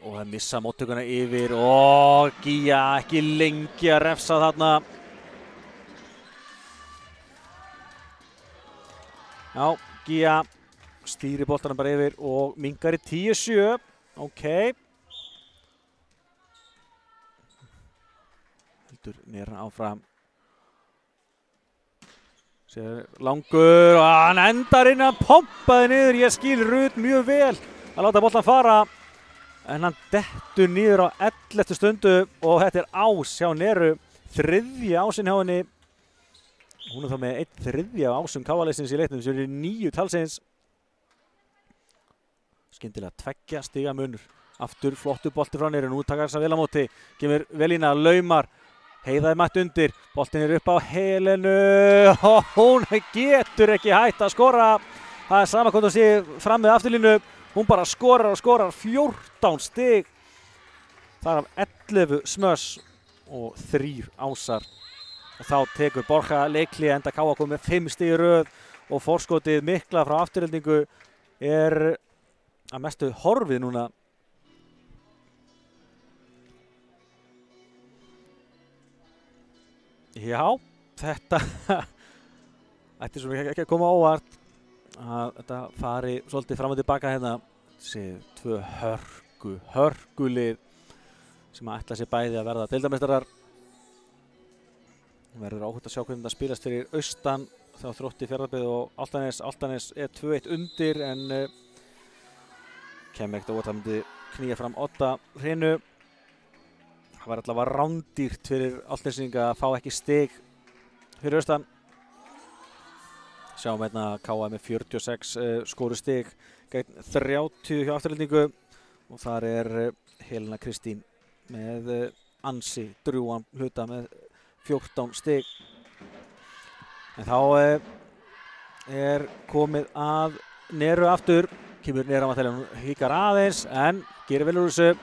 og það missa móttökuna yfir. Og Gía ekki lengi að refsa þarna. Já, Gía stýri boltanum bara yfir og minnkar í 10-7. Ok. Heldur Nera áfram. Sér langur og hann endar inn að pompaði niður. Ég skil Rut mjög vel að láta boltan fara. En hann dettur niður á 11. stundu og þetta er ás hjá Neru. Þriðja ásinn hjá henni. Hún er þá með 1/3 af ásum Káa-liðsins í leiknum sem eru 9 talsins. Skyndilega 2 stiga munur. Aftur flottur bolti frá Neru. Nú takar þess að vel á móti. Kemur Velína, laumar. Heiða er mætt undir. Boltin er upp á Helenu. Og hún getur ekki hætt að skora. Það er sama hvort hún sé fram með afturlínu. Hún bara skorar og skorar. 14 stig. Það er af 11 smöss og 3 ásar. Og þá tekur Borja leikli enda Káa komið með 5 stig í röð. Og forskotið mikla frá Aftureldingu er að mestu horfið núna. Já, þetta ætti svo ekki að koma á óvart að þetta fari svolítið fram og tilbaka hérna. Þessi 2 hörgulið sem að ætla sér bæði að verða deildarmeistarar. Verður áhugt að sjá hvernig það spilast fyrir austan þá Þrótti, Fjarðabyggð og Álftanes. Álftanes er 2-1 undir en kemur ekkert á óvart að myndi knýja fram Odda hreinu. Það var allavega rándýrt fyrir Álftanesinga að fá ekki stig fyrir austan. Sjáum hérna Káa með 46 skoru stig gegn 30 hjá Aftureldingu og þar er Helena Kristín með ansi drjúgan hluta með 14 stig. En þá er komið að Neru aftur. Kemur Nera Mattelja, hún híkar aðeins en gerir vel úr þessu.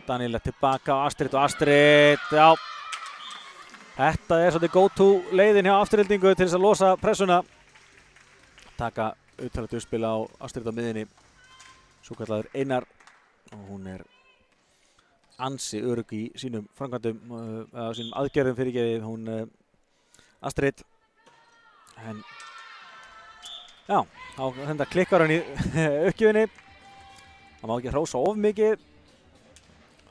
Daníela tilbaka á Astrid og Astrid, já. Þetta er svolítið go-to leiðin hjá Aftureldingu til þess að losa pressuna. Taka auðvitað uppspil á Astrid á miðinni. Svo kallaður Einar og hún er ansi örugg í sínum framkvæmdum, sínum aðgerðum fyrirgefið hún Astrid. En já, þá klikkar hann í uppgjöfinni. Það má ekki hrósa of mikið.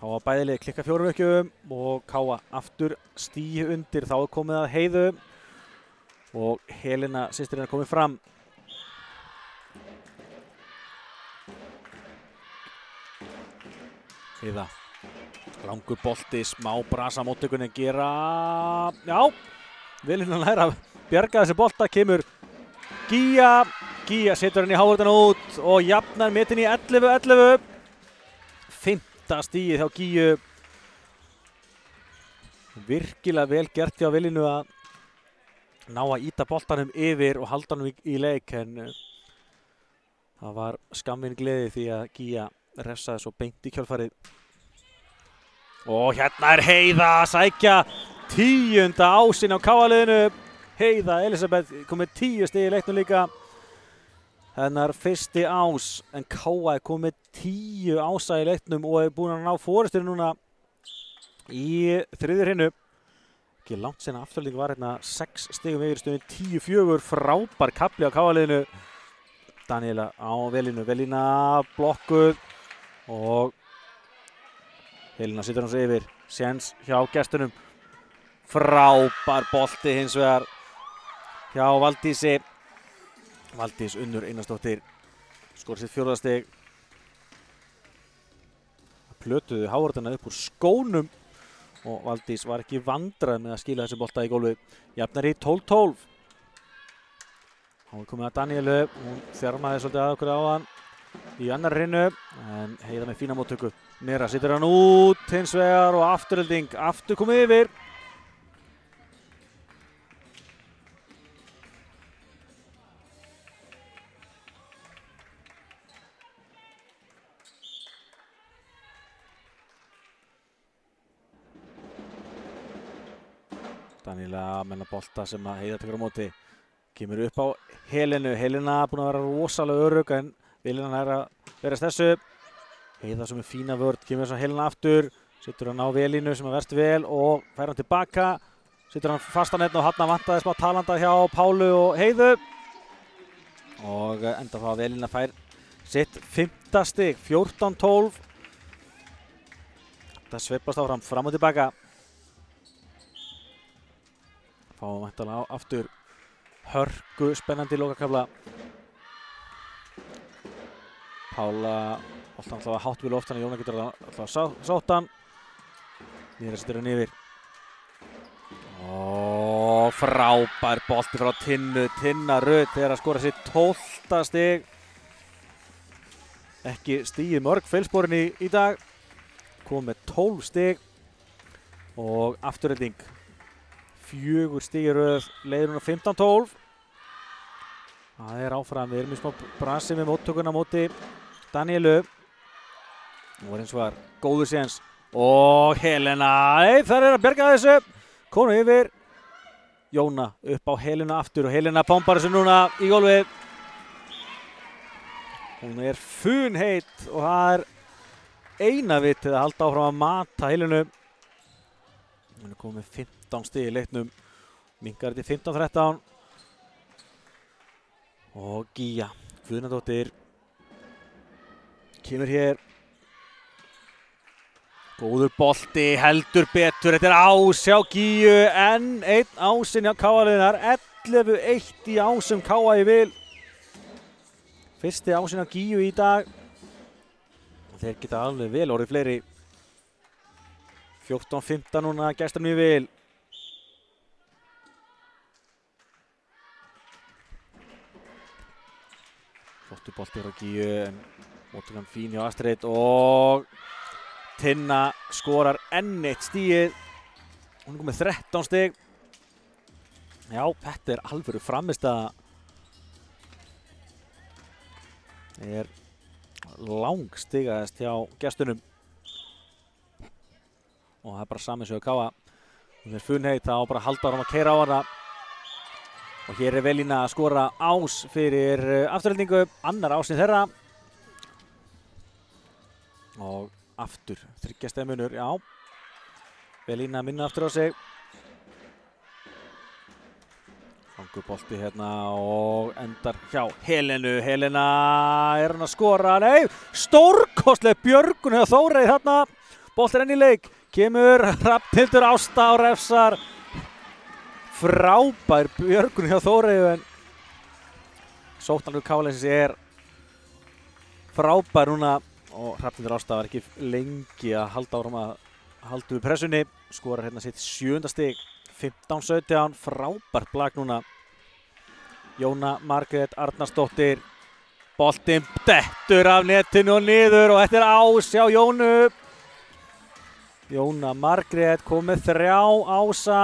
Þá var bæðilið klikka 4 uppgjöfum og Káa aftur stíu undir. Þá er komið að Heiðu og Helena systirinn er komið fram. Heiða Langur bolti, smá brasa móttökunni gera, já, Vilhelm nær að bjarga þessi bolta, kemur Gíja setur hann í hávörðuna út og jafnar metin í 11-11. 5. stigið hjá Gíju. Virkilega vel gert hjá Vilhelmu að ná að ýta boltanum yfir og halda hann í leik, en það var skammvinn gleði því að Gíja refsaði svo beint í kjölfarið. Og hérna er Heiða að sækja 10. ásinn á KA-liðinu. Heiða Elisabeth kom með 10 stig í leiknum líka. Hennar fyrsti ás, en KA er komið 10 ása í leiknum og er búin að ná fórustunni núna í þriðju hreinu. Ekki langt sena afturlík var hérna 6 stigum yfir stöðin 10-4, frábær kafli á KA-liðinu. Daniela á Velínu, Velína blokkuð og Helena situr hans yfir, séns hjá gestunum. Frábær bolti hins vegar hjá Valdísi. Valdís Unnur Einarsdóttir skor sitt 4. stig. Plötuðu hávörðuna upp úr skónum og Valdís var ekki vandrað með að skila þessi bolta í gólfið. Jafnar í 12-12. Þá er komið að Danielu, hún þjarmaði svolítið að okkur á hann í annar hreinu, en Heiða með fína móttöku. Nera situr hann út hins vegar og afturölding, aftur komið yfir. Daniela menna bolta sem að Heiða tekur á móti. Kemur upp á Helenu. Helena búin að vera rosalega örugg, en Vilhelm er að verast þessu. Heiða sem er fína vörð, kemur þess að Helena aftur. Sittur hann á Velínu sem að verst vel og fær hann tilbaka. Sittur hann fastan einn og hann vantaði smá talanda hjá Pálu og Heiðu. Og enda þá að Velína fær sitt 5. stig, 14-12. Það sveiflast áfram, fram og tilbaka. Fáum væntanlega aftur hörku spennandi lokakafla. Pála alltaf alltaf hátt við loft, þannig að Jóna getur alltaf sátt hann. Nýra setur hann yfir. Og frábær bolti frá Tinnu. Tinna Rut þegar að skora sitt 12. stig. Ekki stigið mörg feilsporin í dag. Kom með 12 stig og afturhending. 4 stig í röð, leiður hún á 15-12. Það er áfram, við erum í smá brasi með móttökuna móti Danielu. Nú er eins og var góður séns. Og Helena, það er að bjarga þessu. Konu yfir. Jóna upp á Helena aftur og Helena pompar þessu núna í gólfið. Hún er funheit og það er eina vitið að halda áfram að mata Helenu. Hún er komið 15 stig í leiknum, minkar til 15-13. Og Gíja Guðnadóttir kemur hér. Góður bolti, heldur betur, þetta er ás hjá Gíju, enn einn ásinn hjá KA-liðinar, 11-1 í ásum KA í vil. Fyrsti ásinn hjá Gíju í dag. Þeir geta alveg vel orðið fleiri. 14-15 núna, gestunum í vil. Flottur bolti frá Gíju, en móttökan fín hjá Astrid og Tinna skorar enn eitt stigið. Hún er komið 13 stig. Já, þetta er alvöru frammistaða. Er langstigaðist hjá gestunum. Og það er bara sami sögur KA. Hún er funheit, þá bara halda áfram að keyra á hana. Og hér er Velína að skora ás fyrir afturhendingu, annar ásinn þeirra. Og aftur, 3 stiga munur, já. Velína minna aftur á sig. Langur bolti hérna og endar hjá Helenu. Helena er hann að skora, nei, stórkostleg björgun hjá Þórey þarna. Bolti enn í leik. Kemur Hrafnhildur Ásta og refsar. Frábær björgun hjá Þóreyju, en sóknarleikur KA-liðsins er frábær núna og Hrafnhildur Ásta var ekki lengi að halda áfram að haldur við pressunni, skorar hérna sitt 7. stig, 15-17, frábært blag núna. Jóna Margrét Arnarsdóttir, boltinn dettur af netinu og niður og þetta ás hjá Jónu. Jóna Margrét kom með 3 ása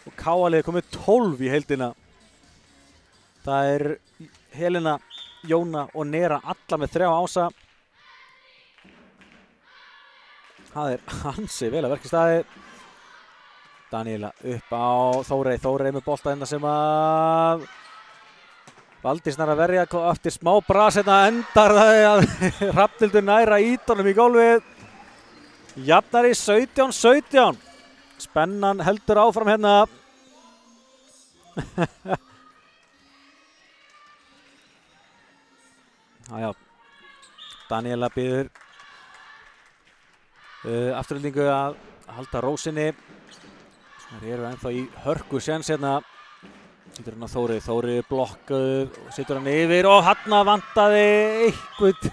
og KA-liðið kom með 12 í heildina. Það Helena, Jóna og Nera alla með 3 ása. Það ansi vel að verka í staði. Daníela upp á Þórey. Þórey með bolta hérna sem að Valdís nær að verja eftir smá bras hérna endar það að Hrafnhildur nær að ýta honum í gólfið. Jafnar í 17-17. Spennan heldur áfram hérna. Já, Daníela býður afturhaldingu að halda rósinni. Það eru ennþá í hörku séns hérna. Sýtur hann á Þóri. Þóri blokkuð og sýtur hann yfir og hann vantaði eitthvað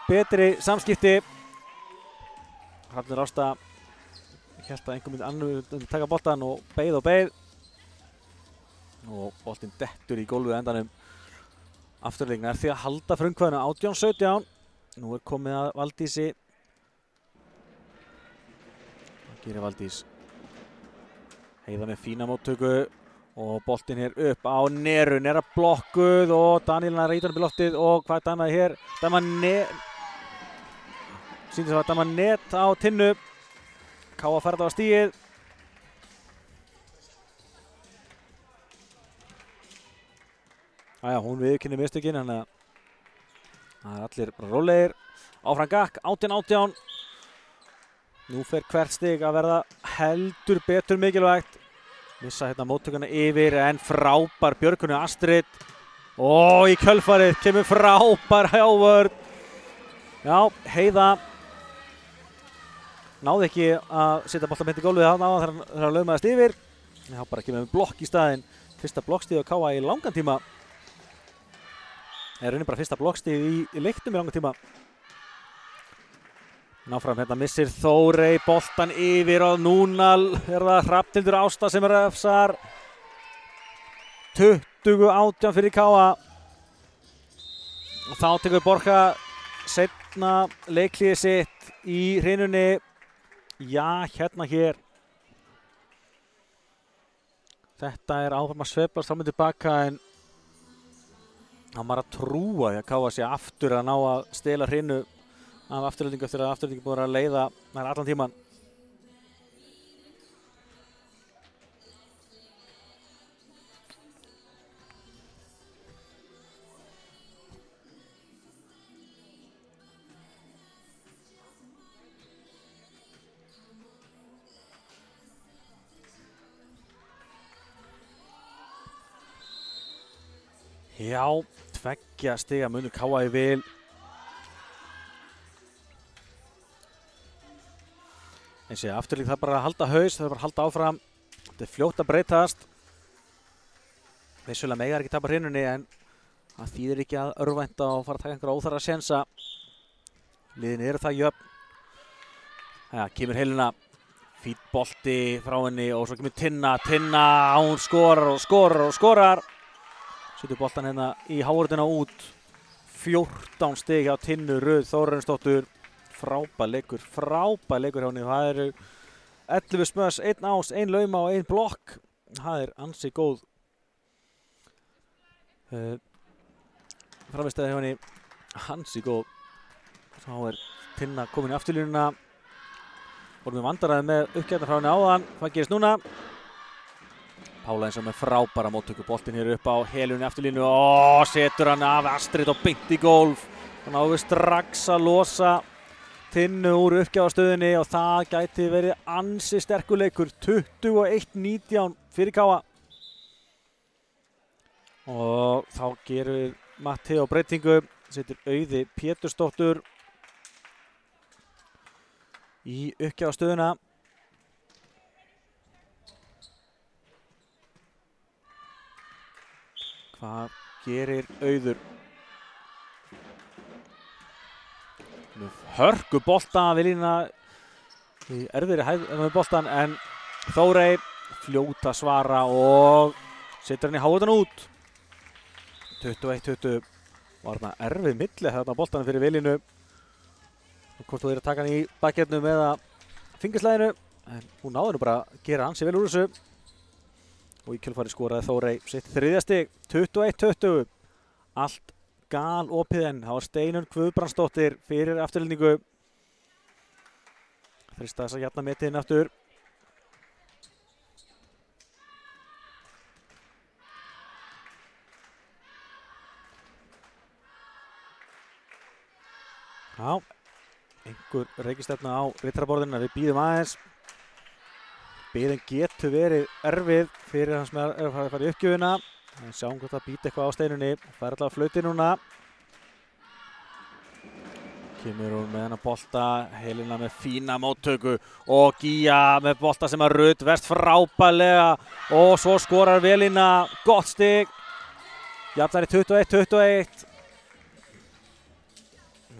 betri samskipti. Hrafnur Ásta hélt að einhver myndi annar taka boltan og beið. Og boltinn dettur í gólfið endanum. Afturhaldingin því að halda frumkvæðinu 18-17. Nú komið að Valdísi. Gerir Valdís. Heiða með fína móttöku og boltinn hér upp á Neru. Nera blokkuð og Daníela reytir upp í loftið og hvað dæmaði hér? Sýndi svo að dæma net á Tinnu. KA færði á stíið. Æja, hún viðurkennir mistökin, þannig að það allir bara rólegir. Áfram gakk, 18-18. Nú fer hvert stig að verða heldur betur mikilvægt. Missa hérna móttökuna yfir en frábær Björgunu Astrid. Og í kjölfarið kemur frábær hjávörn. Já, Heiða náði ekki að setja boltan beint í gólfið þarna þegar hann laumaðist yfir. Já, bara kemur með blokk í staðinn. Fyrsta blokkstig á KA í langan tíma. Það raunin bara fyrsta blokkstig í leiknum í langan tíma. Náfram hérna missir Þórey boltan yfir og núna það Hrafnhildur Ásta sem refsar. 20-18 fyrir KA. Og þá tekur Borga seinna leikliðið sitt í hrinunni. Já, hérna hér. Þetta áfram að sveiflast fram og tilbaka en hann var að trúa því að KA sé aftur að ná að stela hrinu af afturhaldingu eftir að afturhaldingu búið að leiða nær allan tíman. Já, 2 stiga munur KA í vil. Eins og afturlík það bara að halda haus, það er bara að halda áfram. Þetta fljótt að breytast. Vissulega mega ekki tapa hrinunni en það þýðir ekki að örvænta og fara að taka einhverja óþarfa sénsa. Liðin eru það jöfn. Já, kemur Helena. Fínn bolti frá henni og svo kemur Tinna. Hún skorar. Setur boltan hérna í hávörðina út. 14 stig hjá Tinnu Röð Þórarinsdóttur. Frábær leikur hjá henni. Það eru 11 smöss, 1 ás, 1 lauma og 1 blokk. Það ansi góð framistæði hjá henni. Ansi góð. Þá Tinna komin í afturlínuna. Vorum við vandræði með uppgætna frá henni áðan. Hvað gerist núna? Pála eins og með frábæra móttöku. Boltinn hér upp á Helunni afturlínu og setur hann af Astrid og beint í gólf. Þannig að við strax að losa Tinnu úr uppgjafastöðinni og það gæti verið ansi sterkur leikur. 21-19 fyrir KA. Og þá gerum við Matteo breytingu. Setur Auði Pétursdóttur í uppgjafastöðina. Hvað gerir Auður? Hörku bolta við línuna. í erfiðri hæð með boltan en Þórey fljóta svara og setur hann í háutan út. 21-20 var þarna erfið milli þarna boltan fyrir Vilínu. Hvort þú að taka hann í bakkettnum eða fingurslæðinu, en hún náði nú bara að gera ansi vel úr þessu. Og í kjölfari skoraði Þórey sitt 3. stig, 21-20. Allt galopið en það var Steinunn Guðbrandsdóttir fyrir afturlendingu. Freista þess að jafna metið inn aftur. Já, einhver reikistefna á rittaraborðinu en við bíðum aðeins. Biðin getur verið erfið fyrir hann sem er að fara í uppgjöfuna. En sjáum hvort það býti eitthvað á Steinunni. Það er alltaf flauti núna. Kemur hún með hennar bolta, Helena með fína móttöku og Gíja með bolta sem að Rut verst frábærlega og svo skorar Velína, gott stig. Jafnar í 21-21.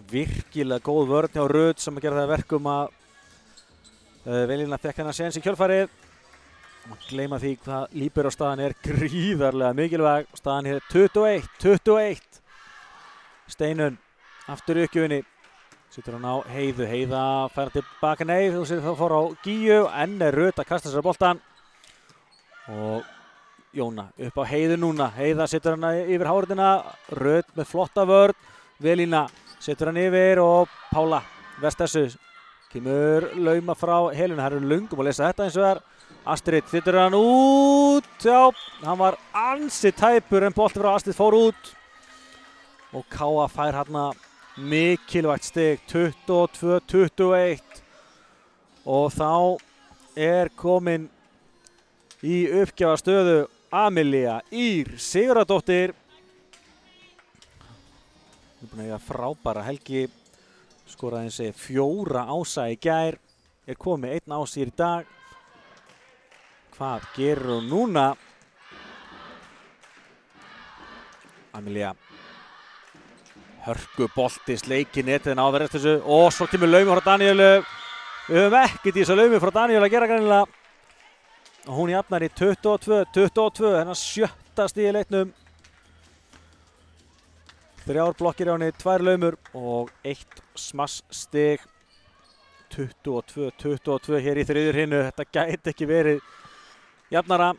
Virkilega góð vörn hjá Rut sem að gera það verkum að Velína fekk hennar séns í kjölfarið. Man gleyma því hvað líberóstaðan er gríðarlega mikilvæg. Staðan hér 21-21. Steinunn aftur í uppgjöfinni. Sýtur hann á Heiðu, Heiða fær tilbaka, nei, þú sér það fór á Gíju, enn er Rut að kasta sér boltan. Og Jóna upp á Heiðu núna, Heiða setur hann yfir háruna, Rut með flotta vörn, Velína setur hann yfir og Pála verst þessu. Kemur lauma frá Helenu, það eru löngum að lesa þetta eins og það er. Astrid setur hann út, já, hann var ansi tæpur en bolti frá Astrid fór út. Og Káa fær hérna mikilvægt stig, 22-21 og þá er komin í uppgjafastöðu Amelía Ýr Sigurðardóttir. Hún er búin að eiga frábæra helgi, skoraði eins og 4 ása í gær, er komið 1 ás í dag. Hvað gerir hún núna? Amelía hörku bolti, sleiki netið en áverðast þessu og svo kemur laumi frá Daníelu. Við höfum ekkert í þessu laumi frá Daníelu að gera greinilega. Og hún jafnar í 22-22, hennar 7. stig í leiknum. 3 blokkir á henni, 2 laumur og 1 smass stig. 22-22 hér í þriðju hinu, þetta gæti ekki verið jafnara.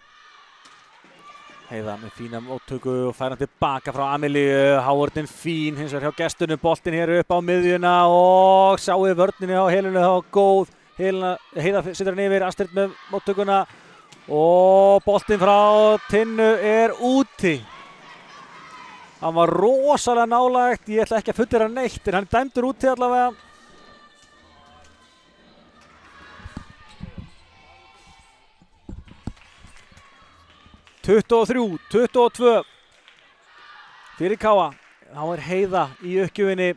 Heiða með fína móttöku og fær hann tilbaka frá Amelíu, hávörnin fín, hins vegar hjá gestunum, boltin hér upp á miðjuna og sjáu vörninni á Helenu þá góð. Heiða setur hann yfir, Astrid með móttökuna og boltin frá Tinnu er úti. Hann var rosalega nálægt, ég ætla ekki að fullera neitt en hann er dæmdur úti allavega. (23, 22) fyrir Káa. Þá er Heiða í uppgjöfinni.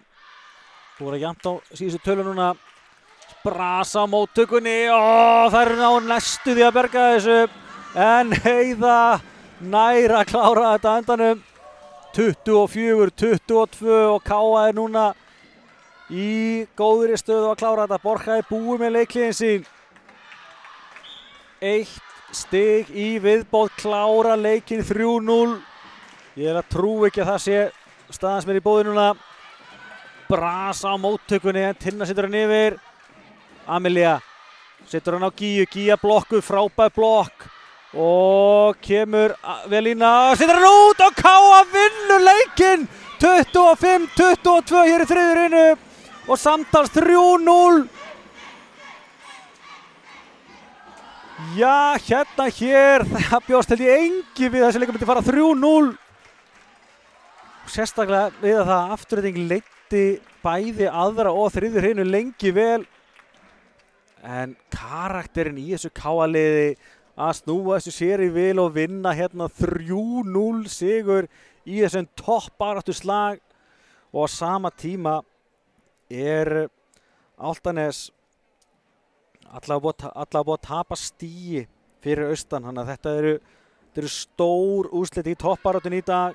Þú voru að jafnt á síðustu tölu núna. Brasa á móttökunni og það eru ná næstu því að berga þessu. En Heiða nær að klára þetta endanum. 24-22 og Káa er núna í góðri stöðu að klára þetta. Borja er búið með leikliðin sín. 1 stig í viðbót, klára leikinn 3-0. Ég er að trú ekki að það sé staðan sem er í bóði núna. Brasa á móttökunni en Tinna setur hann yfir. Amelía setur hann á Gíju, Gíja blokkuð, frábær blokk. Og kemur Velína, setur hann út og Káa vinnur leikinn. 25-22 hér í þriðju hinu og samtals 3-0. Já, hérna hér, það bjóst held ég engi við þessi leikur myndi fara 3-0. Sérstaklega við að það afturreiting leiddi bæði aðra og þriðju hreinu lengi vel. En karakterinn í þessu Káa-liði að snúa þessu séri vil og vinna hérna 3-0 sigur í þessum toppbaráttu slag. Og á sama tíma er Álftanes allavega búið að tapa stigi fyrir austan, þannig að þetta eru stór úrslit í toppbaráttunni í dag.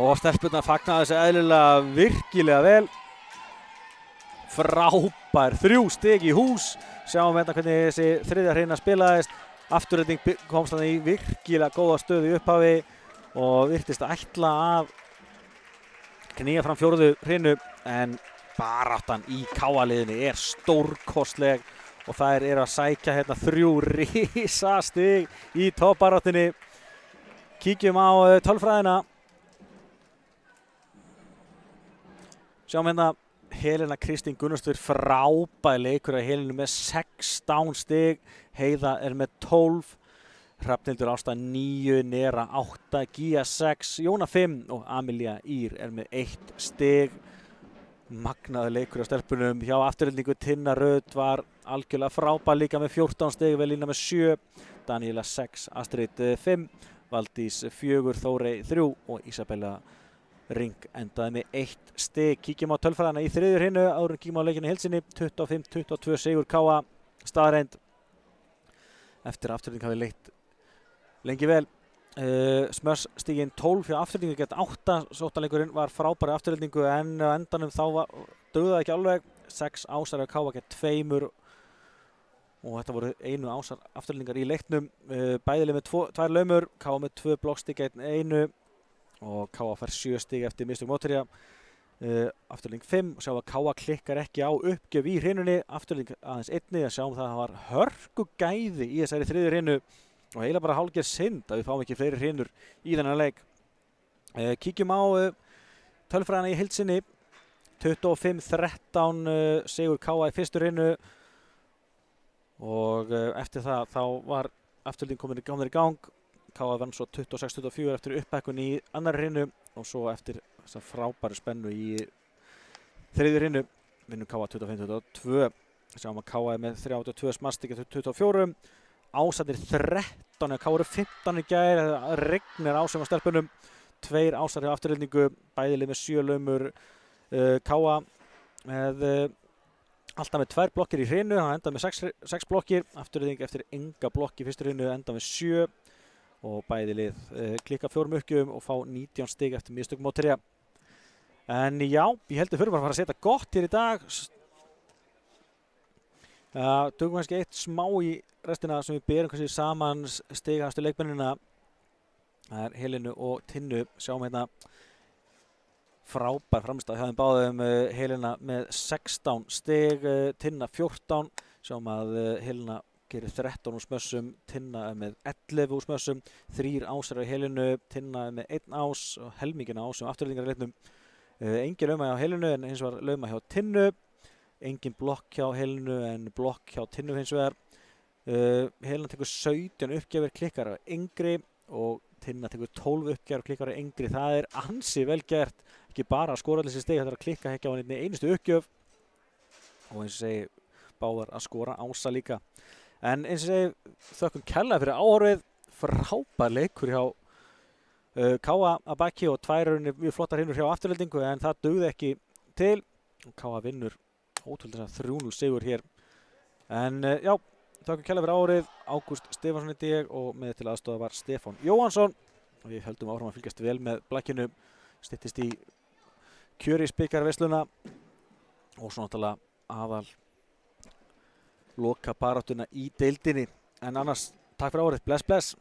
Og stelpurnar fagna þessu eðlilega virkilega vel. frábær 3 stig í hús. Sjáum hérna hvernig þessi þriðja hrina spilaðist. Afturhending komst hann í virkilega góða stöðu í upphafi og virtist að ætla að knýja fram fjórðu hrinu, en baráttan í KA-liðinu er stórkostleg og þær eru að sækja hérna 3 risastig í toppbaráttunni. Kíkjum á tölfræðina. Sjáum hérna Helena Kristín Gunnarsdóttir, frábær leikur að Helenu með 16 stig, Heiða er með 12, Hrafnhildur Ásta 9, Nera 8, Gía 6, Jóna 5 og Amelía Ír er með 1 stig. Magnaður leikur á stelpunum. Hjá Afturhendingu Tinna Rödd var algjörlega frábær líka með 14 stig, Velína með 7, Daníela 6, Astrid 5, Valdís 4, Þórey 3 og Isabella Ring endaði með 1 stig. Kíkjum á tölfræðina í þriðju hrinu áður en kíkjum á leikinu í heild sinni. 25-22 sigur KA, staðreynd eftir að Afturhending hafi leitt lengi vel. Smörs stiginn 12 hjá Afturhendingu gegn 8. Sóttaleikurinn var frábær í Afturhendingu, en á endanum þá dugði ekki alveg. 6 ásar hjá KA gegn 2 og þetta voru einu ásar Afturhendingar í leiknum. Bæði lið með 2 laumur, KA með 2 blokkstig gegn 1 og KA fær 7 stig eftir mistök mótherja. Afturhending 5 og sjáum að KA klikkar ekki á uppgjöf í hrinunni. Afturhending aðeins 1, að sjáum það var hörku gæði í þessari þriðju hrinu og eiginlega bara hálfgerð synd að við fáum ekki fleiri hrinur í þennan leik. Kíkjum á tölfræðina í heild sinni. 25-13 sigur KA í fyrstu hrinu og eftir það þá var Afturhending komin í gang. KA vann svo 26-24 eftir upphækkun í annarri hrinu og svo eftir þessa frábæru spennu í þriðju hrinu vinnur KA 25-22. Sjáum að KA er með 32 smarstig eftir 24. Ásarnir 13, KA eru 15 í gær, rignir ásum á stelpunum. 2 ásar hjá Afturhendingu, bæði lið með 7 laumur. KA með alltaf með 2 blokkir í hrinu, hann endaði með 6 blokkir. Afturhending eftir enga blokk í fyrstu hrinu endaði með 7 og bæði lið klikka 4 uppgjöfum og fá 19 stig eftir mistök mótherja. En já, ég held að fyrir bara að fara að setja gott hér í dag. Tökum kannski eitt smá í restina sem við berum kannski saman stigastu leikmennina. Það er Helenu og Tinnu. Sjáum hérna frábær framstæð hjá þeim báðum. Helena með 16 stig, Tinna 14. Sjáum að Helena gerir 13 úr smössum, Tinna er með 11 úr smössum, 3 ásar á Helenu, Tinna er með 1 ás og helmingina ásum Afturhendingar í leiknum. Engin lauma hjá Helenu en hins vegar lauma hjá Tinnu. Engin blokk hjá Helenu en blokk hjá Tinnu hins vegar. Helena tekur 17 uppgjafir, klikkar á yngri og Tinna tekur 12 uppgjafir, klikkar á yngri. Það er ansi vel gert, ekki bara að skora allir sér stegi, þetta er að klikka ekki á hann einni einustu uppgjöf og eins og segi báðar að skora, Ása líka. En eins og segi, þökkum kærlega fyrir áhorfið, frábær leikur hjá KA að baki og 2 mjög flottar hrinur hjá Afturhendingu, en það dugði ekki til. KA vinnur ótrúlega 3-0 sigur hér. En já, þökkum kærlega fyrir áhorfið, Ágúst Stefánsson heiti ég og með til aðstoða var Stefán Jóhansson. Og við höldum áfram að fylgjast vel með Blackinu, styttist í kjöri bikarveisluna og svo náttúrulega aðal loka baráttuna í deildinni. En annars, takk fyrir árið, bless bless.